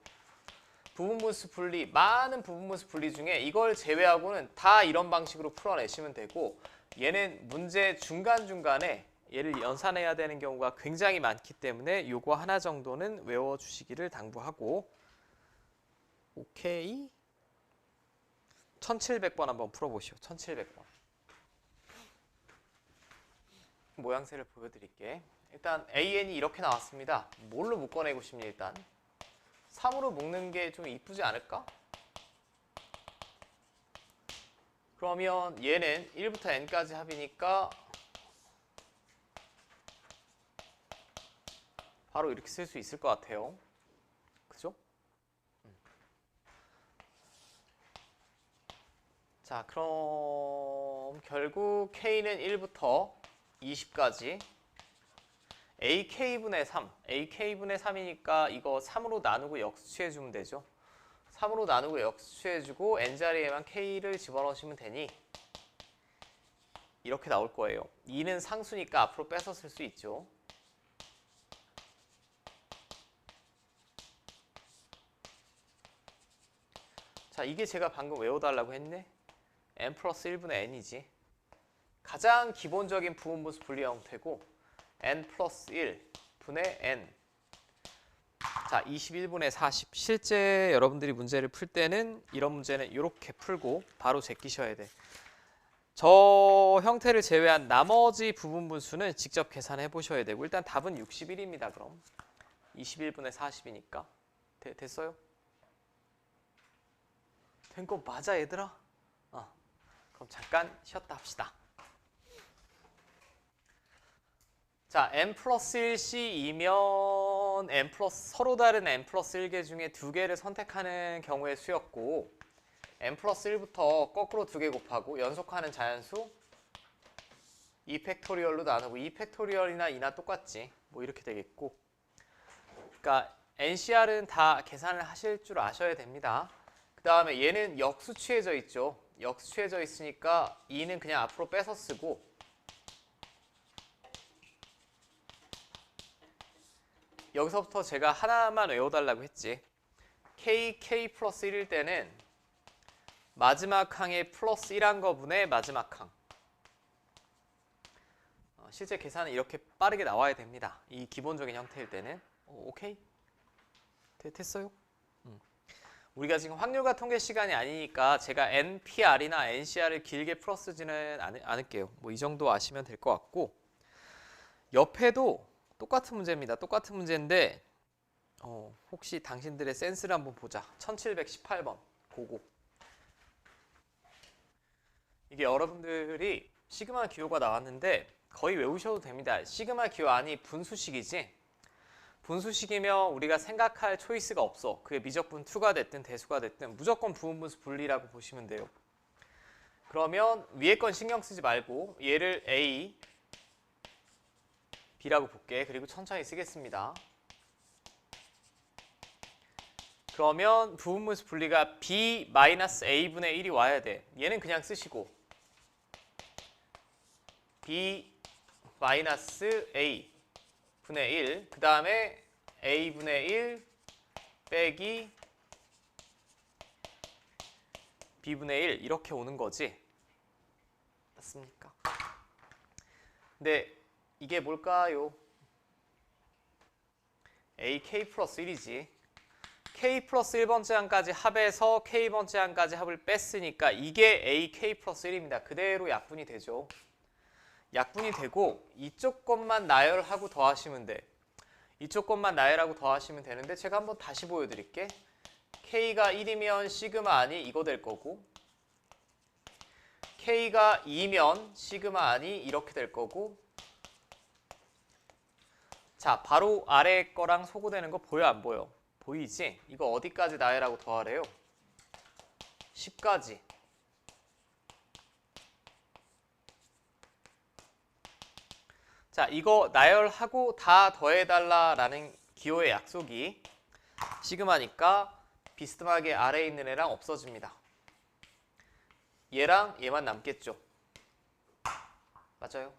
부분분수 분리, 많은 부분분수 분리 중에 이걸 제외하고는 다 이런 방식으로 풀어내시면 되고 얘는 문제 중간중간에 얘를 연산해야 되는 경우가 굉장히 많기 때문에 요거 하나 정도는 외워주시기를 당부하고 오케이? 1700번 한번 풀어보시오. 1700번. 모양새를 보여드릴게. 일단 AN이 이렇게 나왔습니다. 뭘로 묶어내고 싶니 일단? 3으로 묶는 게 좀 이쁘지 않을까? 그러면 얘는 1부터 n까지 합이니까 바로 이렇게 쓸 수 있을 것 같아요. 그죠? 자, 그럼 결국 K는 1부터 20까지 AK분의 3, AK분의 3이니까 이거 3으로 나누고 역수취해주면 되죠. 3으로 나누고 역수취해주고 n자리에만 K를 집어넣으시면 되니 이렇게 나올 거예요. 2는 상수니까 앞으로 빼서 쓸 수 있죠. 자, 이게 제가 방금 외워달라고 했네. n 플러스 1분의 n이지. 가장 기본적인 부분분수 분리 형태고 n 플러스 1분의 n. 자, 21분의 40. 실제 여러분들이 문제를 풀 때는 이런 문제는 이렇게 풀고 바로 제끼셔야 돼. 저 형태를 제외한 나머지 부분분수는 직접 계산해 보셔야 되고 일단 답은 61입니다. 그럼 21분의 40이니까 됐어요? 된 거 맞아 얘들아? 그럼 잠깐 쉬었다 합시다. 자, n 플러스 1c이면 n 플러스 서로 다른 n 플러스 1개 중에 2개를 선택하는 경우의 수였고 n 플러스 1부터 거꾸로 2개 곱하고 연속하는 자연수 2팩토리얼로 나누고 2팩토리얼이나 2나 똑같지. 뭐 이렇게 되겠고 그러니까 NCR은 다 계산을 하실 줄 아셔야 됩니다. 그 다음에 얘는 역수취해져 있죠. 역수취해져 있으니까 2는 그냥 앞으로 빼서 쓰고 여기서부터 제가 하나만 외워달라고 했지. K 플러스 1일 때는 마지막 항에 플러스 1한 거분의 마지막 항. 실제 계산은 이렇게 빠르게 나와야 됩니다. 이 기본적인 형태일 때는. 오케이? 됐어요? 우리가 지금 확률과 통계 시간이 아니니까 제가 NPR이나 NCR을 길게 풀어쓰지는 않을게요. 뭐 이 정도 아시면 될 것 같고, 옆에도 똑같은 문제입니다. 똑같은 문제인데 혹시 당신들의 센스를 한번 보자. 1718번 고고. 이게 여러분들이 시그마 기호가 나왔는데 거의 외우셔도 됩니다. 시그마 기호 아니 분수식이지. 분수식이면 우리가 생각할 초이스가 없어. 그게 미적분 2가 됐든 대수가 됐든 무조건 부분분수 분리라고 보시면 돼요. 그러면 위에 건 신경 쓰지 말고 얘를 A, B라고 볼게. 그리고 천천히 쓰겠습니다. 그러면 부분분수 분리가 B-A분의 1이 와야 돼. 얘는 그냥 쓰시고 B-A 분의 1, 그 다음에 A분의 1 빼기 B분의 1 이렇게 오는 거지. 맞습니까? 근데 이게 뭘까요? AK 플러스 1이지. K 플러스 1번째 항까지 합해서 K번째 항까지 합을 뺐으니까 이게 AK 플러스 1입니다. 그대로 약분이 되죠. 약분이 되고 이쪽 것만 나열하고 더하시면 돼. 이쪽 것만 나열하고 더하시면 되는데 제가 한번 다시 보여드릴게. K가 1이면 시그마 아니 이거 될 거고, K가 2면 시그마 아니 이렇게 될 거고. 자, 바로 아래 거랑 소구되는 거 보여 안 보여? 보이지? 이거 어디까지 나열하고 더하래요? 10까지. 자, 이거 나열하고 다 더해달라라는 기호의 약속이 시그마니까 비스듬하게 아래에 있는 애랑 없어집니다. 얘랑 얘만 남겠죠. 맞아요.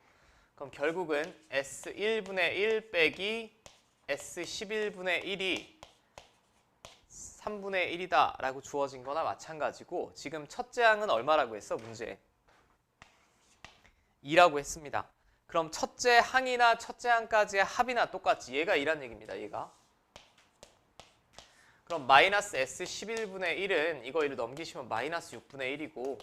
그럼 결국은 S1분의 1 빼기 S11분의 1이 3분의 1이다 라고 주어진 거나 마찬가지고, 지금 첫째 항은 얼마라고 했어? 문제에 2라고 했습니다. 그럼 첫째 항이나 첫째 항까지의 합이나 똑같지. 얘가 2란 얘기입니다. 얘가. 그럼 마이너스 S11분의 1은 이거 1을 넘기시면 마이너스 6분의 1이고,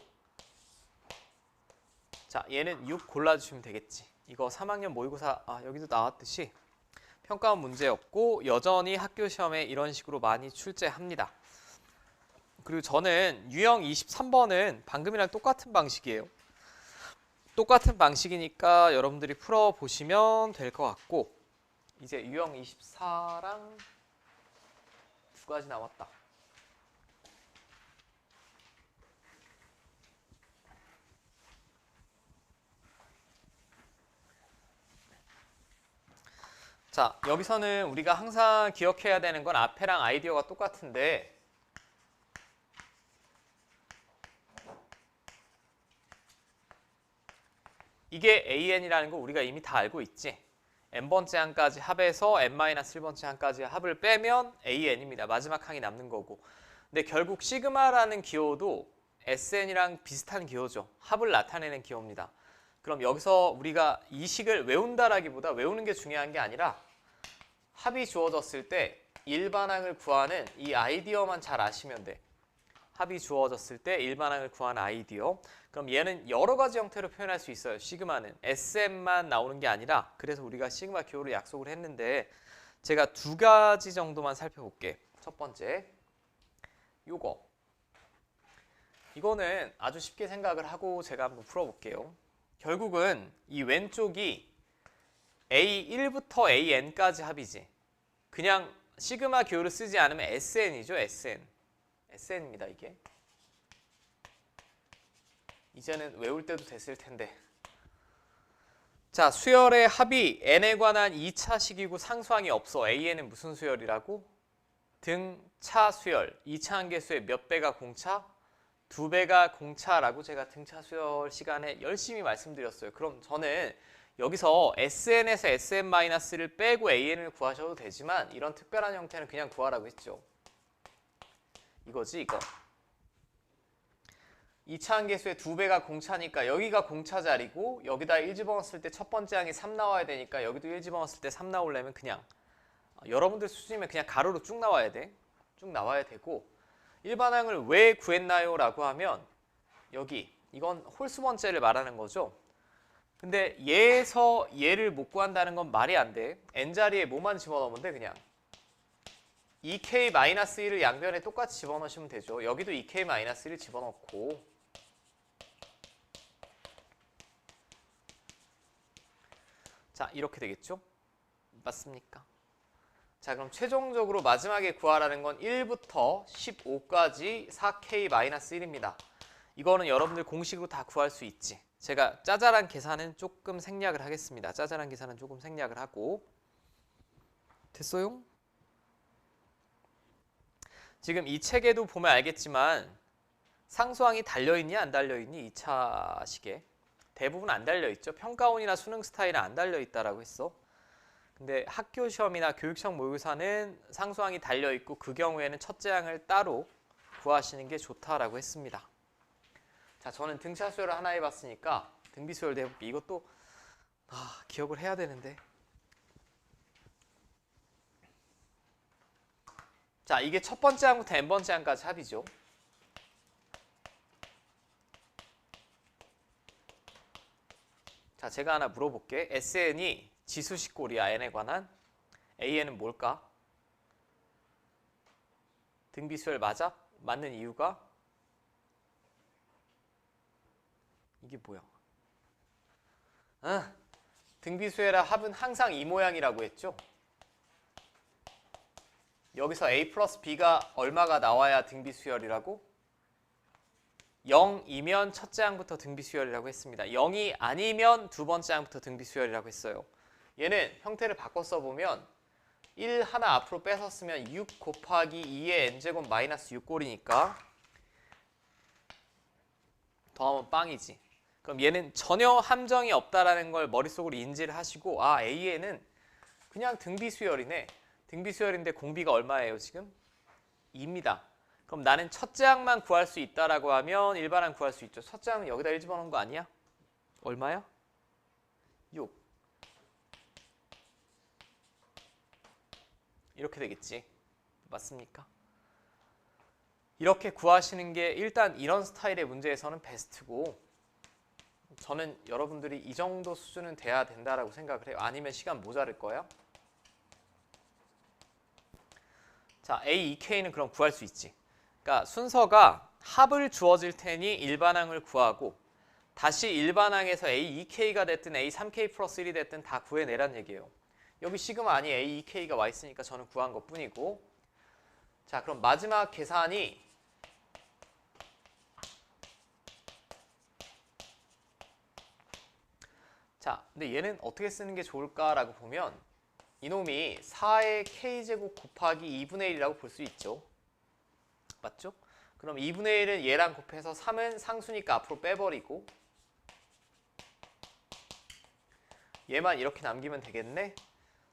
자, 얘는 6 골라주시면 되겠지. 이거 3학년 모의고사 여기도 나왔듯이 평가원 문제였고 여전히 학교 시험에 이런 식으로 많이 출제합니다. 그리고 저는 유형 23번은 방금이랑 똑같은 방식이에요. 똑같은 방식이니까 여러분들이 풀어보시면 될 것 같고, 이제 유형 24랑 두 가지 남았다. 자, 여기서는 우리가 항상 기억해야 되는 건 앞에랑 아이디어가 똑같은데 이게 AN이라는 거 우리가 이미 다 알고 있지. n번째 항까지 합해서 n-1번째 항까지 합을 빼면 AN입니다. 마지막 항이 남는 거고. 근데 결국 시그마라는 기호도 SN이랑 비슷한 기호죠. 합을 나타내는 기호입니다. 그럼 여기서 우리가 이 식을 외운다라기보다 외우는 게 중요한 게 아니라 합이 주어졌을 때 일반항을 구하는 이 아이디어만 잘 아시면 돼. 합이 주어졌을 때 일반항을 구하는 아이디어. 그럼 얘는 여러 가지 형태로 표현할 수 있어요. 시그마는 SM만 나오는 게 아니라, 그래서 우리가 시그마 기호를 약속을 했는데 제가 두 가지 정도만 살펴볼게. 첫 번째, 이거는 아주 쉽게 생각을 하고 제가 한번 풀어볼게요. 결국은 이 왼쪽이 A1부터 AN까지 합이지. 그냥 시그마 기호를 쓰지 않으면 SN이죠. SN입니다. 이게. 이제는 외울 때도 됐을 텐데. 자, 수열의 합이 n에 관한 2차식이고 상수항이 없어. AN은 무슨 수열이라고? 등차 수열. 2차 한계수의 몇 배가 공차? 2배가 공차라고 제가 등차 수열 시간에 열심히 말씀드렸어요. 그럼 저는 여기서 SN에서 SN-를 빼고 AN을 구하셔도 되지만 이런 특별한 형태는 그냥 구하라고 했죠. 이거지, 이거. 2차 한계수의 2배가 공차니까 여기가 공차 자리고, 여기다 1 집어넣었을 때 첫 번째 항이 3 나와야 되니까 여기도 1 집어넣었을 때 3 나오려면 그냥 여러분들 수준이면 그냥 가로로 쭉 나와야 돼. 쭉 나와야 되고, 일반항을 왜 구했나요? 라고 하면 여기 이건 홀수 번째를 말하는 거죠. 근데 얘에서 얘를 못 구한다는 건 말이 안 돼. n자리에 뭐만 집어넣으면 돼 그냥. 2k-1을 양변에 똑같이 집어넣으시면 되죠. 여기도 2k-1을 집어넣고 자 이렇게 되겠죠? 맞습니까? 자 그럼 최종적으로 마지막에 구하라는 건 1부터 15까지 4k-1입니다. 이거는 여러분들 공식으로 다 구할 수 있지. 제가 짜잘한 계산은 조금 생략을 하겠습니다. 짜잘한 계산은 조금 생략을 하고 됐어요? 지금 이 책에도 보면 알겠지만 상수항이 달려있니 안 달려있니 2차 시계 대부분 안 달려있죠. 평가원이나 수능 스타일은 안 달려있다라고 했어. 근데 학교 시험이나 교육청 모의고사는 상수항이 달려있고 그 경우에는 첫째 항을 따로 구하시는 게 좋다라고 했습니다. 자, 저는 등차 수열을 하나 해봤으니까 등비 수열도 해볼게요. 이것도 기억을 해야 되는데. 자, 이게 첫 번째 항부터 n번째 항까지 합이죠. 자, 제가 하나 물어볼게. SN이 지수식 꼴이야, n에 관한. AN은 뭘까? 등비 수열 맞아? 맞는 이유가? 이게 뭐야? 등비수열의 합은 항상 이 모양이라고 했죠? 여기서 A 플러스 B가 얼마가 나와야 등비수열이라고? 0이면 첫째 항부터 등비수열이라고 했습니다. 0이 아니면 두 번째 항부터 등비수열이라고 했어요. 얘는 형태를 바꿔 써보면 1 하나 앞으로 뺏어 쓰면 6 곱하기 2의 n제곱 마이너스 6꼴이니까 더하면 빵이지. 그럼 얘는 전혀 함정이 없다라는 걸 머릿속으로 인지를 하시고 A에는 그냥 등비수열이네. 등비수열인데 공비가 얼마예요 지금? 2입니다. 그럼 나는 첫째 항만 구할 수 있다라고 하면 일반항 구할 수 있죠. 첫째 항은 여기다 1 집어넣은 거 아니야? 얼마야? 6. 이렇게 되겠지. 맞습니까? 이렇게 구하시는 게 일단 이런 스타일의 문제에서는 베스트고 저는 여러분들이 이 정도 수준은 돼야 된다라고 생각을 해요. 아니면 시간 모자랄 거예요. 자, A, 2K는 그럼 구할 수 있지. 그러니까 순서가 합을 주어질 테니 일반항을 구하고 다시 일반항에서 A, 2K가 됐든 A, 3K 플러스 1이 됐든 다 구해내란 얘기예요. 여기 시그마 아니 A, 2K가 와 있으니까 저는 구한 것뿐이고 자, 그럼 마지막 계산이 자, 근데 얘는 어떻게 쓰는 게 좋을까라고 보면 이놈이 4의 k제곱 곱하기 2분의 1이라고 볼 수 있죠. 맞죠? 그럼 2분의 1은 얘랑 곱해서 3은 상수니까 앞으로 빼버리고 얘만 이렇게 남기면 되겠네?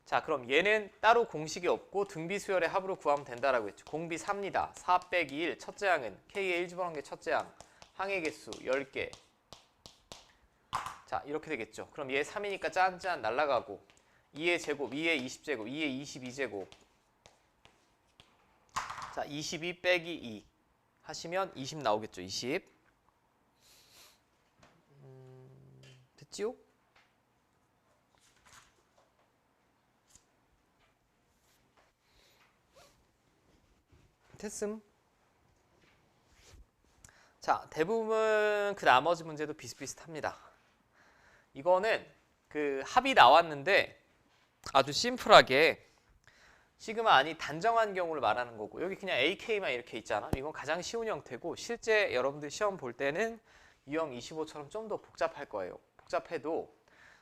자, 그럼 얘는 따로 공식이 없고 등비수열의 합으로 구하면 된다라고 했죠. 공비 3입니다. 4 빼기 1, 첫째 항은 k에 1 집어넣은 게 첫째 항, 항의 개수 10개. 자, 이렇게 되겠죠. 그럼 얘 3이니까 짠짠 날라가고 2의 제곱, 2의 20제곱, 2의 22제곱 자, 22 빼기 2 하시면 20 나오겠죠. 20 됐지요? 됐음. 자, 대부분 그 나머지 문제도 비슷비슷합니다. 이거는 그 합이 나왔는데 아주 심플하게 시그마 아니 단정한 경우를 말하는 거고 여기 그냥 AK만 이렇게 있잖아. 이건 가장 쉬운 형태고 실제 여러분들 시험 볼 때는 유형 25처럼 좀 더 복잡할 거예요. 복잡해도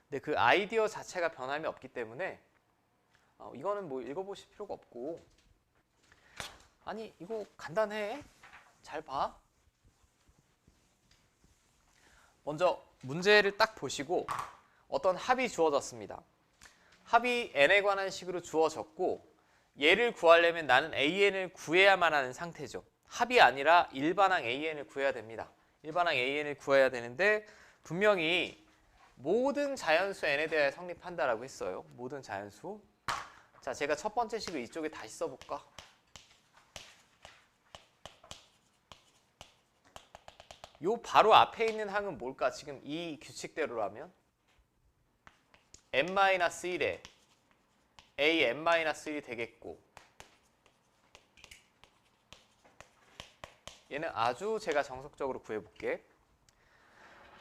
근데 그 아이디어 자체가 변함이 없기 때문에 이거는 뭐 읽어보실 필요가 없고 아니 이거 간단해. 잘 봐. 먼저 문제를 딱 보시고 어떤 합이 주어졌습니다. 합이 n에 관한 식으로 주어졌고 얘를 구하려면 나는 AN을 구해야만 하는 상태죠. 합이 아니라 일반항 AN을 구해야 됩니다. 일반항 AN을 구해야 되는데 분명히 모든 자연수 n에 대해 성립한다라고 했어요. 모든 자연수. 자, 제가 첫 번째 식을 이쪽에 다시 써볼까? 요 바로 앞에 있는 항은 뭘까? 지금 이 규칙대로라면 n-1에 a n-1이 되겠고, 얘는 아주 제가 정석적으로 구해볼게.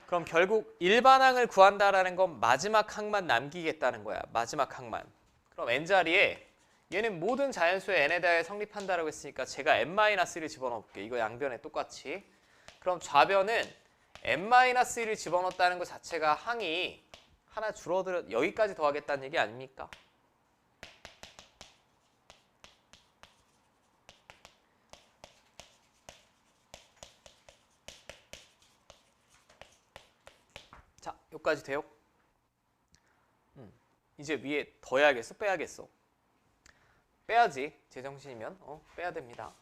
그럼 결국 일반항을 구한다라는 건 마지막 항만 남기겠다는 거야. 마지막 항만. 그럼 n자리에 얘는 모든 자연수의 n에 대해 성립한다라고 했으니까 제가 n-1을 집어넣을게. 이거 양변에 똑같이. 그럼 좌변은 n-1을 집어넣었다는 것 자체가 항이 하나 줄어들어 여기까지 더하겠다는 얘기 아닙니까? 자, 여기까지 돼요? 이제 위에 더해야겠어? 빼야겠어? 빼야지. 제정신이면 빼야 됩니다.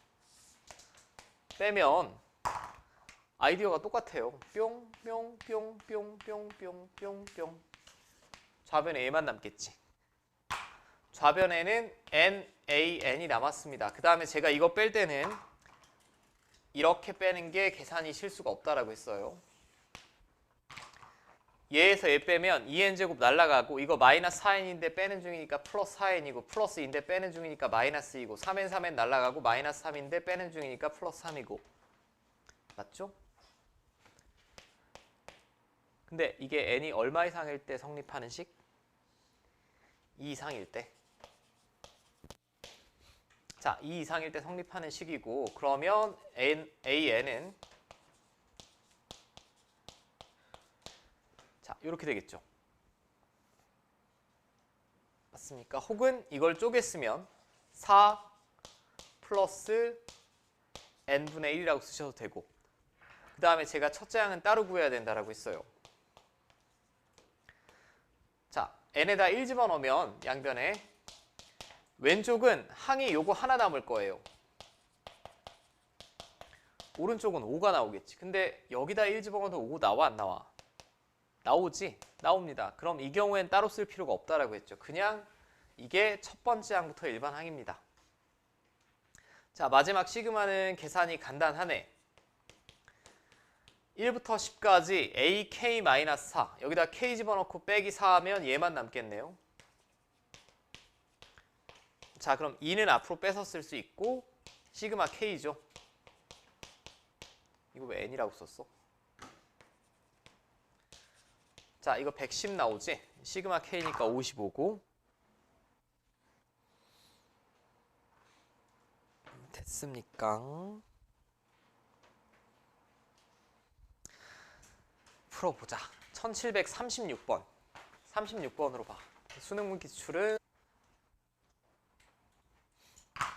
빼면 아이디어가 똑같아요. 뿅, 뿅, 뿅, 뿅, 뿅, 뿅, 뿅, 뿅. 좌변에 a만 남겠지. 좌변에는 n이 남았습니다. 그 다음에 제가 이거 뺄 때는 이렇게 빼는 게 계산이 실수가 없다라고 했어요. 얘에서 얘 빼면 2n제곱 날라가고, 이거 마이너스 4n인데 빼는 중이니까 플러스 4n이고, 플러스 2인데 빼는 중이니까 마이너스 2고, 3n, 3n 날라가고 마이너스 3인데 빼는 중이니까 플러스 3이고. 맞죠? 근데 이게 n이 얼마 이상일 때 성립하는 식? 2 이상일 때. 자, 2 이상일 때 성립하는 식이고, 그러면 an은 자, 이렇게 되겠죠. 맞습니까? 혹은 이걸 쪼갰으면 4 플러스 n분의 1이라고 쓰셔도 되고, 그 다음에 제가 첫째 항은 따로 구해야 된다라고 했어요. 자, n에다 1 집어넣으면 양변에 왼쪽은 항이 요거 하나 남을 거예요. 오른쪽은 5가 나오겠지. 근데 여기다 1 집어넣어도 5 나와 안 나와? 나오지? 나옵니다. 그럼 이 경우엔 따로 쓸 필요가 없다라고 했죠. 그냥 이게 첫 번째 항부터 일반 항입니다. 자, 마지막 시그마는 계산이 간단하네. 1부터 10까지 ak-4, 여기다 k 집어넣고 빼기 4 하면 얘만 남겠네요. 자, 그럼 2는 앞으로 빼서 쓸 수 있고, 시그마 k죠. 이거 왜 n이라고 썼어? 자, 이거 110 나오지? 시그마 k니까 55고. 됐습니까? 풀어보자. 1736번. 36번으로 봐. 수능 문기 추출은,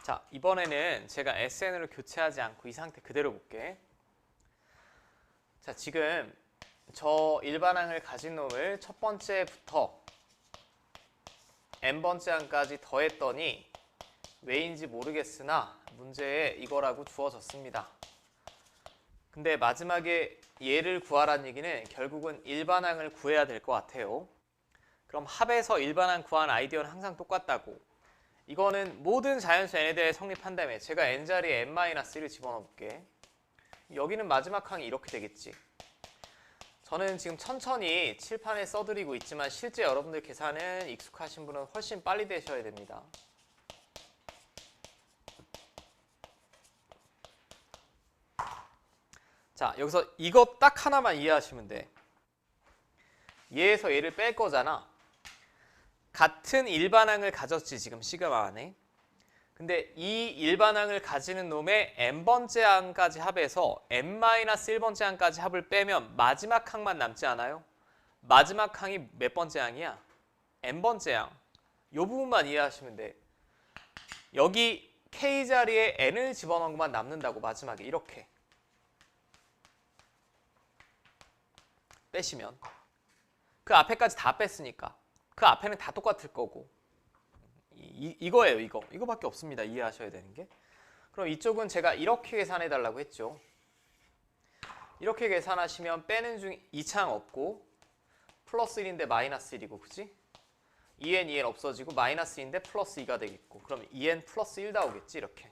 자, 이번에는 제가 SN으로 교체하지 않고 이 상태 그대로 볼게. 자, 지금 저 일반항을 가진 놈을 첫 번째부터 n번째 항까지 더했더니 왜인지 모르겠으나 문제에 이거라고 주어졌습니다. 근데 마지막에 얘를 구하라는 얘기는 결국은 일반항을 구해야 될 것 같아요. 그럼 합에서 일반항 구한 아이디어는 항상 똑같다고. 이거는 모든 자연수 n에 대해 성립한다며 제가 n자리에 n-1을 집어넣을게. 여기는 마지막 항이 이렇게 되겠지. 저는 지금 천천히 칠판에 써드리고 있지만 실제 여러분들 계산은 익숙하신 분은 훨씬 빨리 되셔야 됩니다. 자, 여기서 이거 딱 하나만 이해하시면 돼. 얘에서 얘를 뺄 거잖아. 같은 일반항을 가졌지, 지금 시그마 안에. 근데 이 일반항을 가지는 놈의 n번째 항까지 합해서 n-1번째 항까지 합을 빼면 마지막 항만 남지 않아요? 마지막 항이 몇 번째 항이야? n번째 항. 이 부분만 이해하시면 돼. 여기 k자리에 n을 집어넣은 것만 남는다고, 마지막에 이렇게. 빼시면. 그 앞에까지 다 뺐으니까. 그 앞에는 다 똑같을 거고. 이거예요, 이거. 이거밖에 없습니다. 이해하셔야 되는 게. 그럼 이쪽은 제가 이렇게 계산해 달라고 했죠. 이렇게 계산하시면 빼는 중 2차항 없고 플러스 1인데 마이너스 1이고, 그치? 2n, 2n 없어지고 마이너스 2인데 플러스 2가 되겠고, 그럼 2n 플러스 1 나오겠지, 이렇게.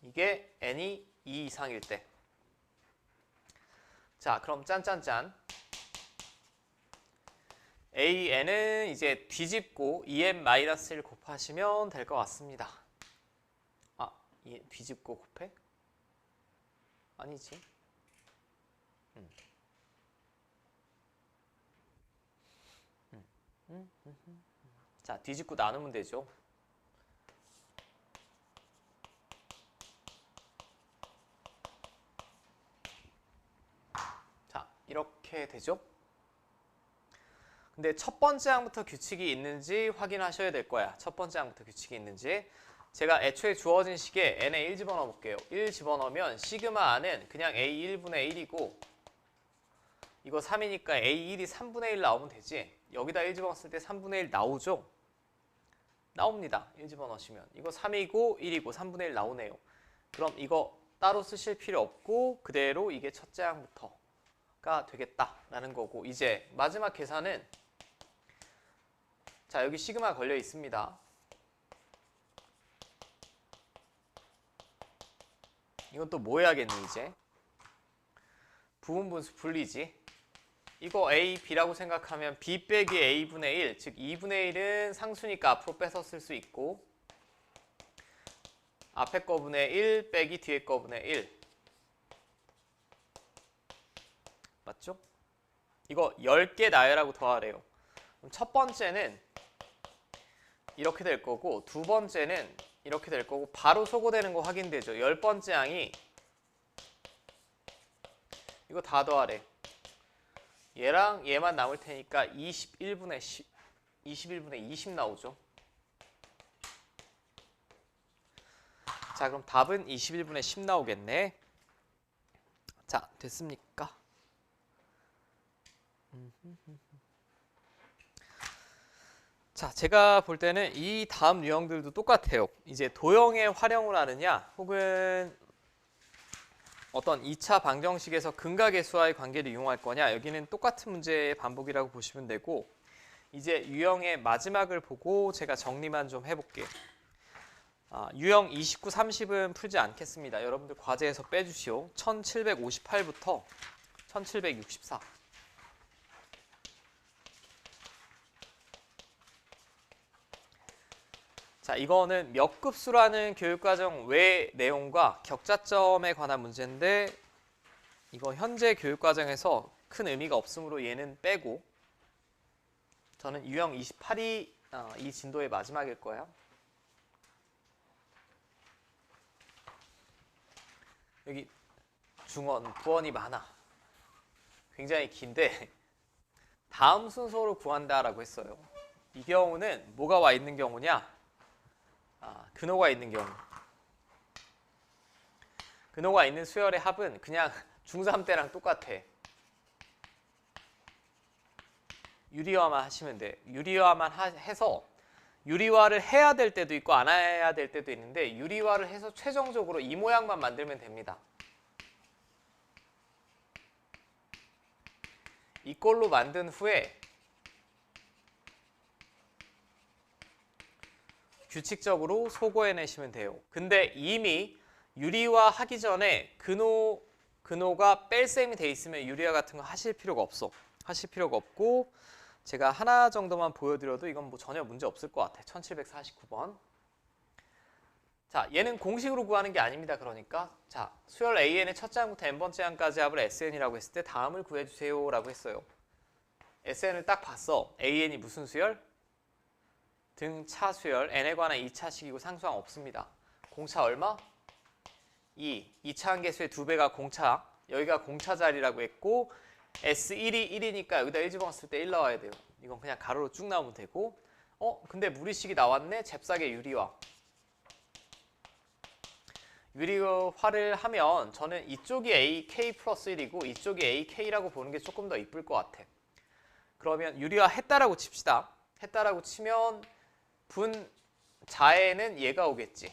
이게 n이 2 이상일 때. 자, 그럼 짠짠짠. AN은 이제 뒤집고 2n-1 곱하시면 될 것 같습니다. 아, 뒤집고 곱해? 아니지. 자, 뒤집고 나누면 되죠. 자, 이렇게 되죠. 근데 첫 번째 항부터 규칙이 있는지 확인하셔야 될 거야. 첫 번째 항부터 규칙이 있는지. 제가 애초에 주어진 식에 n에 1 집어넣어 볼게요. 1 집어넣으면 시그마 R은 그냥 A 1분의 1이고 이거 3이니까 A 1이 3분의 1 나오면 되지. 여기다 1 집어넣었을 때 3분의 1 나오죠? 나옵니다. 1 집어넣으시면. 이거 3이고 1이고 3분의 1 나오네요. 그럼 이거 따로 쓰실 필요 없고 그대로 이게 첫째 항부터가 되겠다라는 거고, 이제 마지막 계산은 자, 여기 시그마 걸려 있습니다. 이건 또 뭐 해야겠니 이제? 부분분수 분리지. 이거 A, B라고 생각하면 B 빼기 A분의 1, 즉 2분의 1은 상수니까 앞으로 빼서 쓸 수 있고 앞에 거분의 1 빼기 뒤에 거분의 1. 맞죠? 이거 10개 나열하고 더하래요. 그럼 첫 번째는 이렇게 될 거고 두 번째는 이렇게 될 거고 바로 소거되는 거 확인되죠. 10번째 항이 이거 다 더하래. 얘랑 얘만 남을 테니까 21분의 20 나오죠. 자, 그럼 답은 21분의 10 나오겠네. 자, 됐습니까? 자, 제가 볼 때는 이 다음 유형들도 똑같아요. 이제 도형의 활용을 하느냐 혹은 어떤 2차 방정식에서 근각계수와의 관계를 이용할 거냐, 여기는 똑같은 문제의 반복이라고 보시면 되고, 이제 유형의 마지막을 보고 제가 정리만 좀 해볼게요. 유형 29, 30은 풀지 않겠습니다. 여러분들 과제에서 빼주시오. 1758부터 1764. 자, 이거는 몇 급수라는 교육과정 외 내용과 격자점에 관한 문제인데 이거 현재 교육과정에서 큰 의미가 없으므로 얘는 빼고 저는 유형 28이 이 진도의 마지막일 거예요. 여기 중원, 부원이 많아. 굉장히 긴데 다음 순서로 구한다라고 했어요. 이 경우는 뭐가 와 있는 경우냐? 근호가 있는 경우. 근호가 있는 수열의 합은 그냥 중3 때랑 똑같아. 유리화만 하시면 돼. 유리화만 해서 유리화를 해야 될 때도 있고 안 해야 될 때도 있는데 유리화를 해서 최종적으로 이 모양만 만들면 됩니다. 이꼴로 만든 후에 규칙적으로 소거해내시면 돼요. 근데 이미 유리화 하기 전에 근호가 뺄셈이 돼 있으면 유리화 같은 거 하실 필요가 없어. 하실 필요가 없고 제가 하나 정도만 보여드려도 이건 뭐 전혀 문제 없을 것 같아. 1749번. 자, 얘는 공식으로 구하는 게 아닙니다. 그러니까 자, 수열 AN의 첫째 항부터 n번째 항까지 합을 SN이라고 했을 때 다음을 구해주세요 라고 했어요. SN을 딱 봤어. AN이 무슨 수열? 등차 수열, n에 관한 2차식이고 상수항 없습니다. 공차 얼마? 2. 2차 항계수의 2배가 공차. 여기가 공차 자리라고 했고 S1이 1이니까 여기다 1 집어넣었을 때 1 나와야 돼요. 이건 그냥 가로로 쭉 나오면 되고 근데 무리식이 나왔네? 잽싸게 유리화. 유리화를 하면 저는 이쪽이 AK 플러스 1이고 이쪽이 AK라고 보는 게 조금 더 이쁠 것 같아. 그러면 유리화 했다라고 칩시다. 했다라고 치면 분자에는 얘가 오겠지.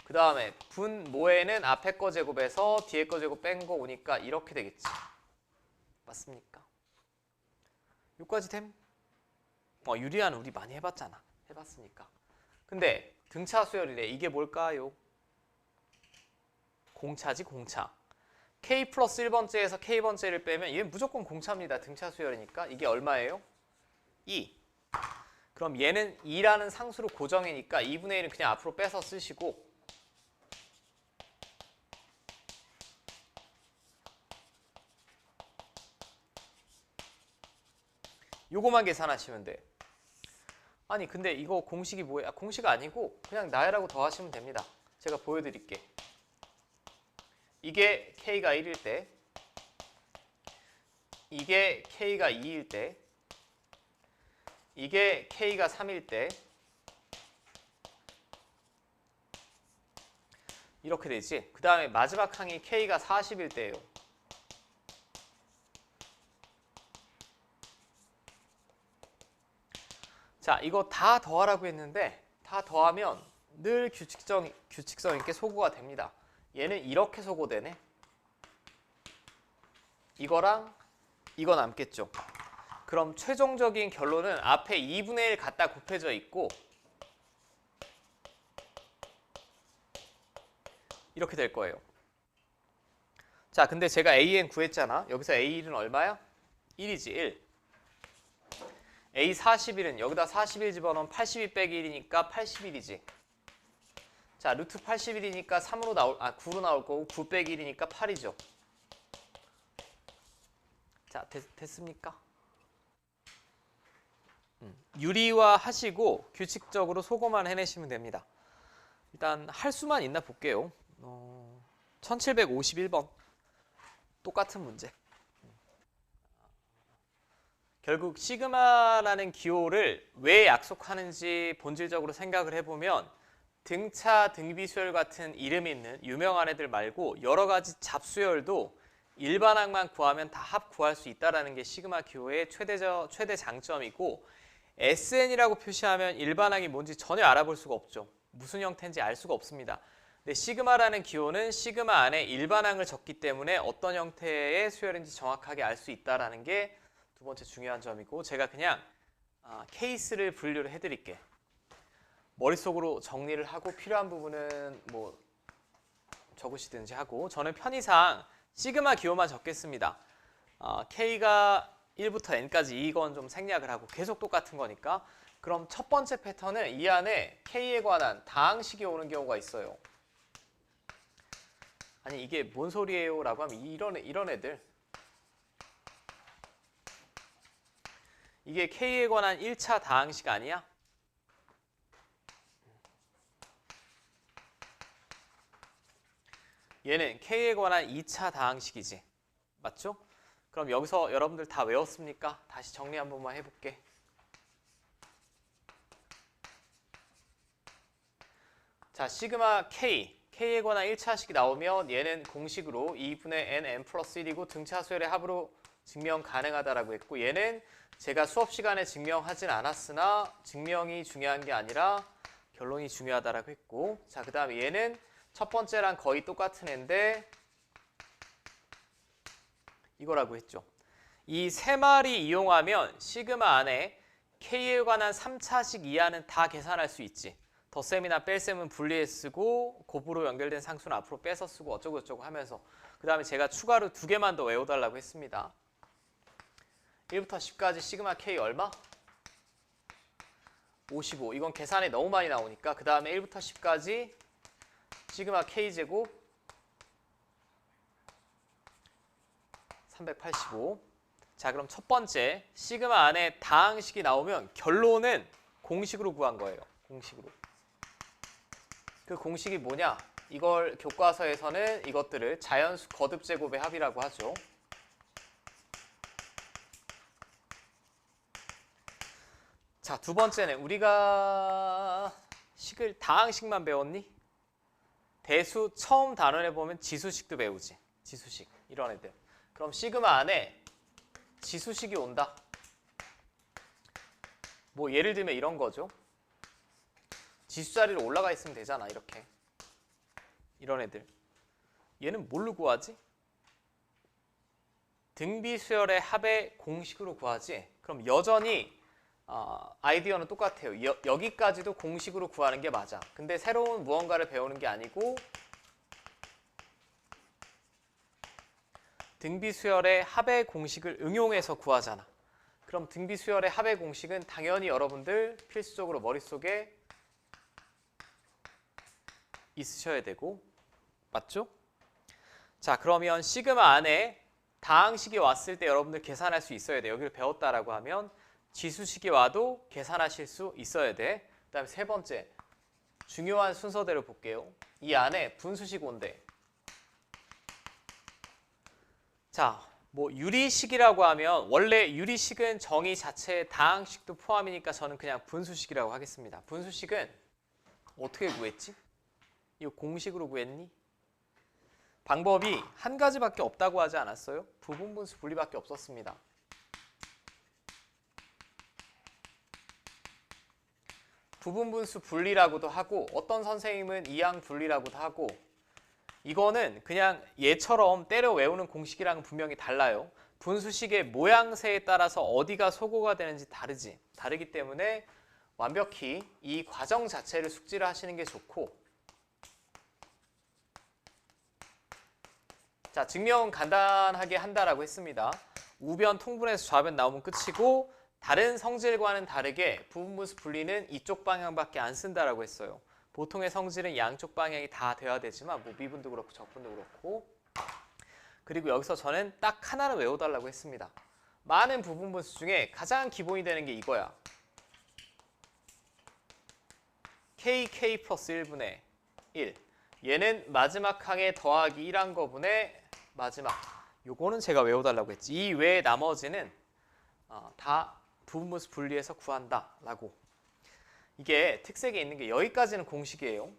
그 다음에 분모에는 앞에 거 제곱에서 뒤에 거 제곱 뺀 거 오니까 이렇게 되겠지. 맞습니까? 여기까지 됨? 유리화는 우리 많이 해봤잖아. 해봤으니까. 근데 등차 수열이래. 이게 뭘까요? 공차지 공차. k 플러스 1번째에서 k번째를 빼면 얘는 무조건 공차입니다. 등차 수열이니까. 이게 얼마예요? 2. 그럼 얘는 2라는 상수로 고정이니까 2분의 1은 그냥 앞으로 빼서 쓰시고 요거만 계산하시면 돼. 아니 근데 이거 공식이 뭐야? 공식 아니고 그냥 나열하고 더하시면 됩니다. 제가 보여드릴게. 이게 k가 1일 때, 이게 k가 2일 때, 이게 k가 3일 때 이렇게 되지. 그 다음에 마지막 항이 k가 40일 때예요. 자, 이거 다 더하라고 했는데 다 더하면 늘 규칙성 있게 소구가 됩니다. 얘는 이렇게 소구되네. 이거랑 이거 남겠죠. 그럼 최종적인 결론은 앞에 2분의 1 갖다 곱해져 있고 이렇게 될 거예요. 자, 근데 제가 AN 구했잖아. 여기서 A1은 얼마야? 1이지, 1. A41은 여기다 41 집어넣으면 82 빼기 1이니까 81이지. 자, 루트 81이니까 9로 나올 거고 9 빼기 1이니까 8이죠. 자, 됐습니까? 유리화 하시고 규칙적으로 소거만 해내시면 됩니다. 일단 할 수만 있나 볼게요. 1751번 똑같은 문제. 결국 시그마라는 기호를 왜 약속하는지 본질적으로 생각을 해보면 등차, 등비수열 같은 이름 있는 유명한 애들 말고 여러 가지 잡수열도 일반항만 구하면 다 합 구할 수 있다는 게 시그마 기호의 최대 장점이고 SN이라고 표시하면 일반항이 뭔지 전혀 알아볼 수가 없죠. 무슨 형태인지 알 수가 없습니다. 근데 시그마라는 기호는 시그마 안에 일반항을 적기 때문에 어떤 형태의 수열인지 정확하게 알 수 있다는 게 두 번째 중요한 점이고 제가 그냥 케이스를 분류를 해드릴게. 머릿속으로 정리를 하고 필요한 부분은 뭐 적으시든지 하고 저는 편의상 시그마 기호만 적겠습니다. K가 1부터 N까지 이건 좀 생략을 하고 계속 똑같은 거니까 그럼 첫 번째 패턴은 이 안에 K에 관한 다항식이 오는 경우가 있어요. 아니 이게 뭔 소리예요? 라고 하면 이런 애들 이게 K에 관한 1차 다항식 아니야? 얘는 K에 관한 2차 다항식이지. 맞죠? 그럼 여기서 여러분들 다 외웠습니까? 다시 정리 한 번만 해볼게. 자, 시그마 K에 관한 1차식이 나오면 얘는 공식으로 2분의 n 플러스 1이고 등차 수열의 합으로 증명 가능하다라고 했고 얘는 제가 수업 시간에 증명하진 않았으나 증명이 중요한 게 아니라 결론이 중요하다라고 했고 자, 그 다음에 얘는 첫 번째랑 거의 똑같은 애인데 이거라고 했죠. 이 세 마리 이용하면 시그마 안에 K에 관한 3차식 이하는 다 계산할 수 있지. 덧셈이나 뺄셈은 분리해 쓰고 곱으로 연결된 상수는 앞으로 빼서 쓰고 어쩌고 저쩌고 하면서 그 다음에 제가 추가로 2개만 더 외워달라고 했습니다. 1부터 10까지 시그마 K 얼마? 55. 이건 계산이 너무 많이 나오니까 그 다음에 1부터 10까지 시그마 K제곱 385. 자, 그럼 첫 번째 시그마 안에 다항식이 나오면 결론은 공식으로 구한 거예요. 공식으로. 그 공식이 뭐냐? 이걸 교과서에서는 이것들을 자연수 거듭제곱의 합이라고 하죠. 자, 두 번째는 우리가 식을 다항식만 배웠니? 대수 처음 단원에 보면 지수식도 배우지. 지수식 이런 애들. 그럼 시그마 안에 지수식이 온다. 뭐 예를 들면 이런 거죠. 지수 자리로 올라가 있으면 되잖아. 이렇게. 이런 애들. 얘는 뭘로 구하지? 등비수열의 합의 공식으로 구하지. 그럼 여전히 아이디어는 똑같아요. 여기까지도 공식으로 구하는 게 맞아. 근데 새로운 무언가를 배우는 게 아니고 등비수열의 합의 공식을 응용해서 구하잖아. 그럼 등비수열의 합의 공식은 당연히 여러분들 필수적으로 머릿속에 있으셔야 되고, 맞죠? 자, 그러면 시그마 안에 다항식이 왔을 때 여러분들 계산할 수 있어야 돼. 여기를 배웠다라고 하면 지수식이 와도 계산하실 수 있어야 돼. 그 다음에 세 번째, 중요한 순서대로 볼게요. 이 안에 분수식 온대. 자, 뭐 유리식이라고 하면 원래 유리식은 정의 자체에 다항식도 포함이니까 저는 그냥 분수식이라고 하겠습니다. 분수식은 어떻게 구했지? 이거 공식으로 구했니? 방법이 한 가지밖에 없다고 하지 않았어요? 부분분수 분리밖에 없었습니다. 부분분수 분리라고도 하고 어떤 선생님은 이항 분리라고도 하고 이거는 그냥 얘처럼 때려 외우는 공식이랑은 분명히 달라요. 분수식의 모양새에 따라서 어디가 소거가 되는지 다르기 때문에 완벽히 이 과정 자체를 숙지를 하시는 게 좋고, 자, 증명은 간단하게 한다라고 했습니다. 우변 통분해서 좌변 나오면 끝이고 다른 성질과는 다르게 부분분수 분리는 이쪽 방향밖에 안 쓴다라고 했어요. 보통의 성질은 양쪽 방향이 다 돼야 되지만 뭐 미분도 그렇고 적분도 그렇고, 그리고 여기서 저는 딱 하나는 외워달라고 했습니다. 많은 부분분수 중에 가장 기본이 되는 게 이거야. kk 플러스 1분의 1. 얘는 마지막 항에 더하기 1한 거분의 마지막. 요거는 제가 외워달라고 했지. 이 외에 나머지는 다 부분분수 분리해서 구한다라고. 이게 특색이 있는 게 여기까지는 공식이에요.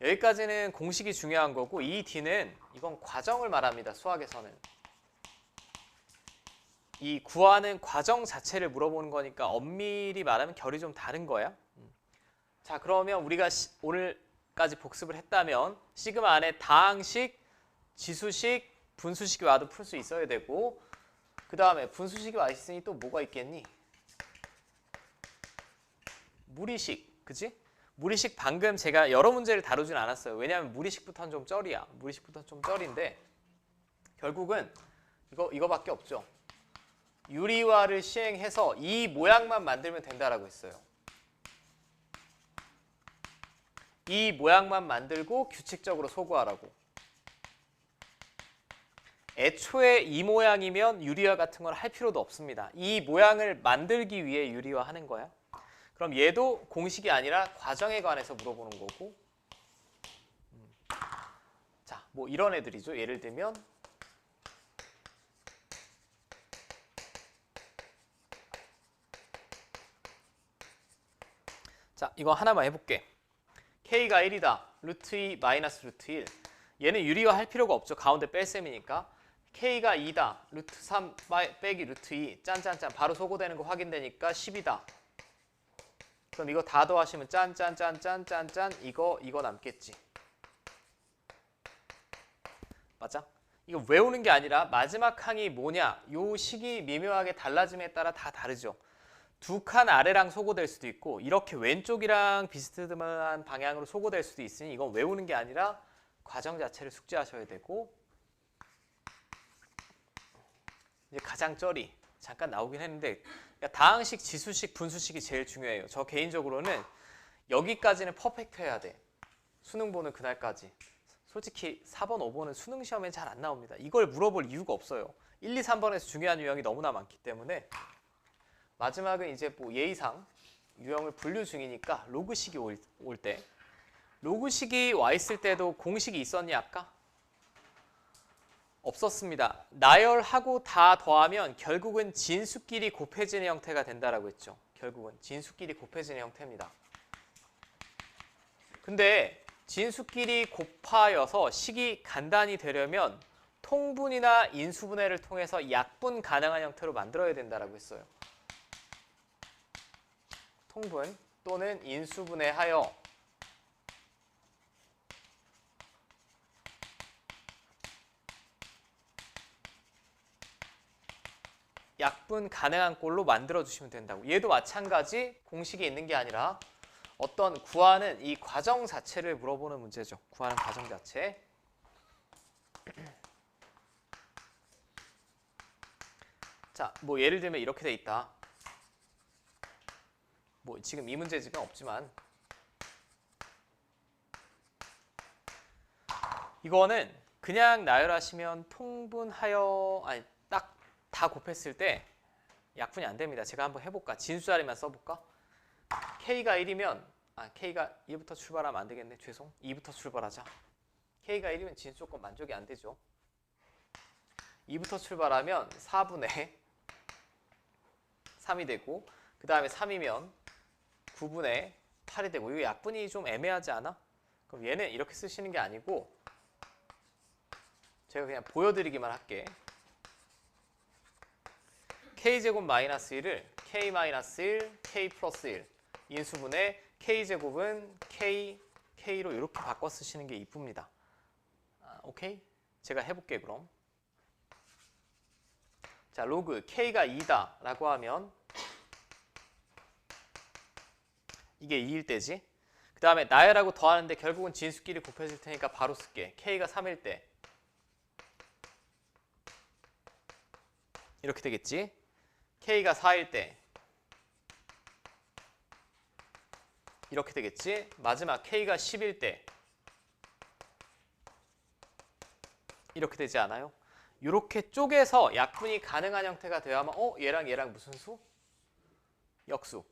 여기까지는 공식이 중요한 거고 이 D는 이건 과정을 말합니다. 수학에서는. 이 구하는 과정 자체를 물어보는 거니까 엄밀히 말하면 결이 좀 다른 거야. 자, 그러면 우리가 오늘까지 복습을 했다면 시그마 안에 다항식, 지수식, 분수식이 와도 풀 수 있어야 되고, 그 다음에 분수식이 와 있으니 또 뭐가 있겠니? 무리식, 그치? 무리식 방금 제가 여러 문제를 다루진 않았어요. 왜냐하면 무리식부터는 좀 쩔이야. 무리식부터는 좀 쩔인데 결국은 이거밖에 없죠. 유리화를 시행해서 이 모양만 만들면 된다라고 했어요. 이 모양만 만들고 규칙적으로 소구하라고. 애초에 이 모양이면 유리화 같은 걸 할 필요도 없습니다. 이 모양을 만들기 위해 유리화 하는 거야. 그럼 얘도 공식이 아니라 과정에 관해서 물어보는 거고. 자, 뭐 이런 애들이죠. 예를 들면 자, 이거 하나만 해볼게. k가 1이다. 루트 2 마이너스 루트 1. 얘는 유리화 할 필요가 없죠. 가운데 뺄셈이니까. k가 2다. 루트 3 빼기 루트 2. 짠짠짠. 바로 소거되는 거 확인되니까 10이다. 그럼 이거 다 더하시면 짠짠짠짠짠짠 이거 남겠지. 맞아? 이거 외우는 게 아니라 마지막 항이 뭐냐, 요 식이 미묘하게 달라짐에 따라 다 다르죠. 두 칸 아래랑 소거될 수도 있고 이렇게 왼쪽이랑 비슷한 방향으로 소거될 수도 있으니 이건 외우는 게 아니라 과정 자체를 숙지하셔야 되고, 이제 가장 쩔이 잠깐 나오긴 했는데 다항식, 지수식, 분수식이 제일 중요해요. 저 개인적으로는 여기까지는 퍼펙트 해야 돼. 수능 보는 그날까지. 솔직히 4번, 5번은 수능 시험에 잘 안 나옵니다. 이걸 물어볼 이유가 없어요. 1, 2, 3번에서 중요한 유형이 너무나 많기 때문에. 마지막은 이제 뭐 예의상 유형을 분류 중이니까 로그식이 올 때. 로그식이 와 있을 때도 공식이 있었니 아까? 없었습니다. 나열하고 다 더하면 결국은 진수끼리 곱해지는 형태가 된다라고 했죠. 결국은 진수끼리 곱해지는 형태입니다. 근데 진수끼리 곱하여서 식이 간단히 되려면 통분이나 인수분해를 통해서 약분 가능한 형태로 만들어야 된다라고 했어요. 통분 또는 인수분해하여 약분 가능한 꼴로 만들어주시면 된다고. 얘도 마찬가지 공식이 있는 게 아니라 어떤 구하는 이 과정 자체를 물어보는 문제죠. 구하는 과정 자체. 자, 뭐 예를 들면 이렇게 돼 있다. 뭐 지금 이 문제집은 없지만 이거는 그냥 나열하시면 통분하여 아니 딱 다 곱했을 때 약분이 안 됩니다. 제가 한번 해볼까? 진수자리만 써볼까? K가 1이면 K가 1부터 출발하면 안 되겠네. 죄송. 2부터 출발하자. K가 1이면 진수 조건 만족이 안 되죠. 2부터 출발하면 4분의 3이 되고 그 다음에 3이면 9분의 8이 되고 이거 약분이 좀 애매하지 않아? 그럼 얘는 이렇게 쓰시는 게 아니고 제가 그냥 보여드리기만 할게. K제곱 마이너스 1을 K 마이너스 1, K 플러스 1 인수분해 K제곱은 K로 이렇게 바꿔 쓰시는 게 이쁩니다. 오케이? 제가 해볼게 그럼. 자, 로그 K가 2다 라고 하면 이게 2일 때지. 그 다음에 나열하고 더하는데 결국은 진수끼리 곱해질 테니까 바로 쓸게. K가 3일 때 이렇게 되겠지. K가 4일 때 이렇게 되겠지. 마지막 K가 10일 때 이렇게 되지 않아요? 이렇게 쪼개서 약분이 가능한 형태가 되어야만 얘랑 얘랑 무슨 수? 역수.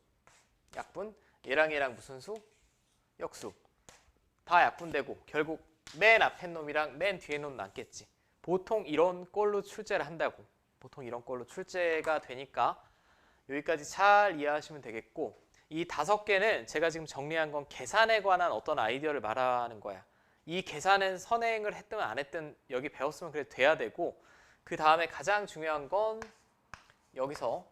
약분. 얘랑 얘랑 무슨 수? 역수. 다 약분되고 결국 맨 앞에 놈이랑 맨 뒤에 놈 남겠지. 보통 이런 꼴로 출제를 한다고. 보통 이런 꼴로 출제가 되니까 여기까지 잘 이해하시면 되겠고 이 5개는 제가 지금 정리한 건 계산에 관한 어떤 아이디어를 말하는 거야. 이 계산은 선행을 했든 안 했든 여기 배웠으면 그래도 돼야 되고 그 다음에 가장 중요한 건 여기서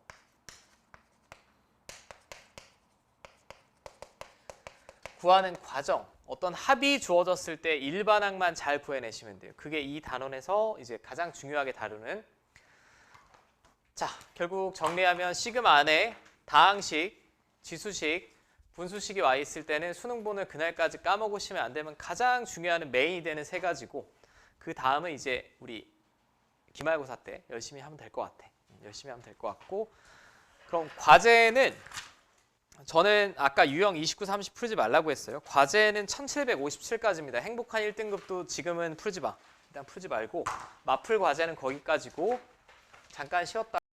구하는 과정 어떤 합이 주어졌을 때 일반항만 잘 구해내시면 돼요. 그게 이 단원에서 이제 가장 중요하게 다루는 자, 결국 정리하면 시그마 안에 다항식, 지수식, 분수식이 와 있을 때는 수능본을 그날까지 까먹으시면 안 되면 가장 중요한 메인이 되는 3가지고 그 다음은 이제 우리 기말고사 때 열심히 하면 될 것 같아. 열심히 하면 될 것 같고 그럼 과제는 저는 아까 유형 29, 30 풀지 말라고 했어요. 과제는 1757까지입니다. 행복한 1등급도 지금은 풀지 마. 일단 풀지 말고 마풀 과제는 거기까지고 잠깐 쉬었다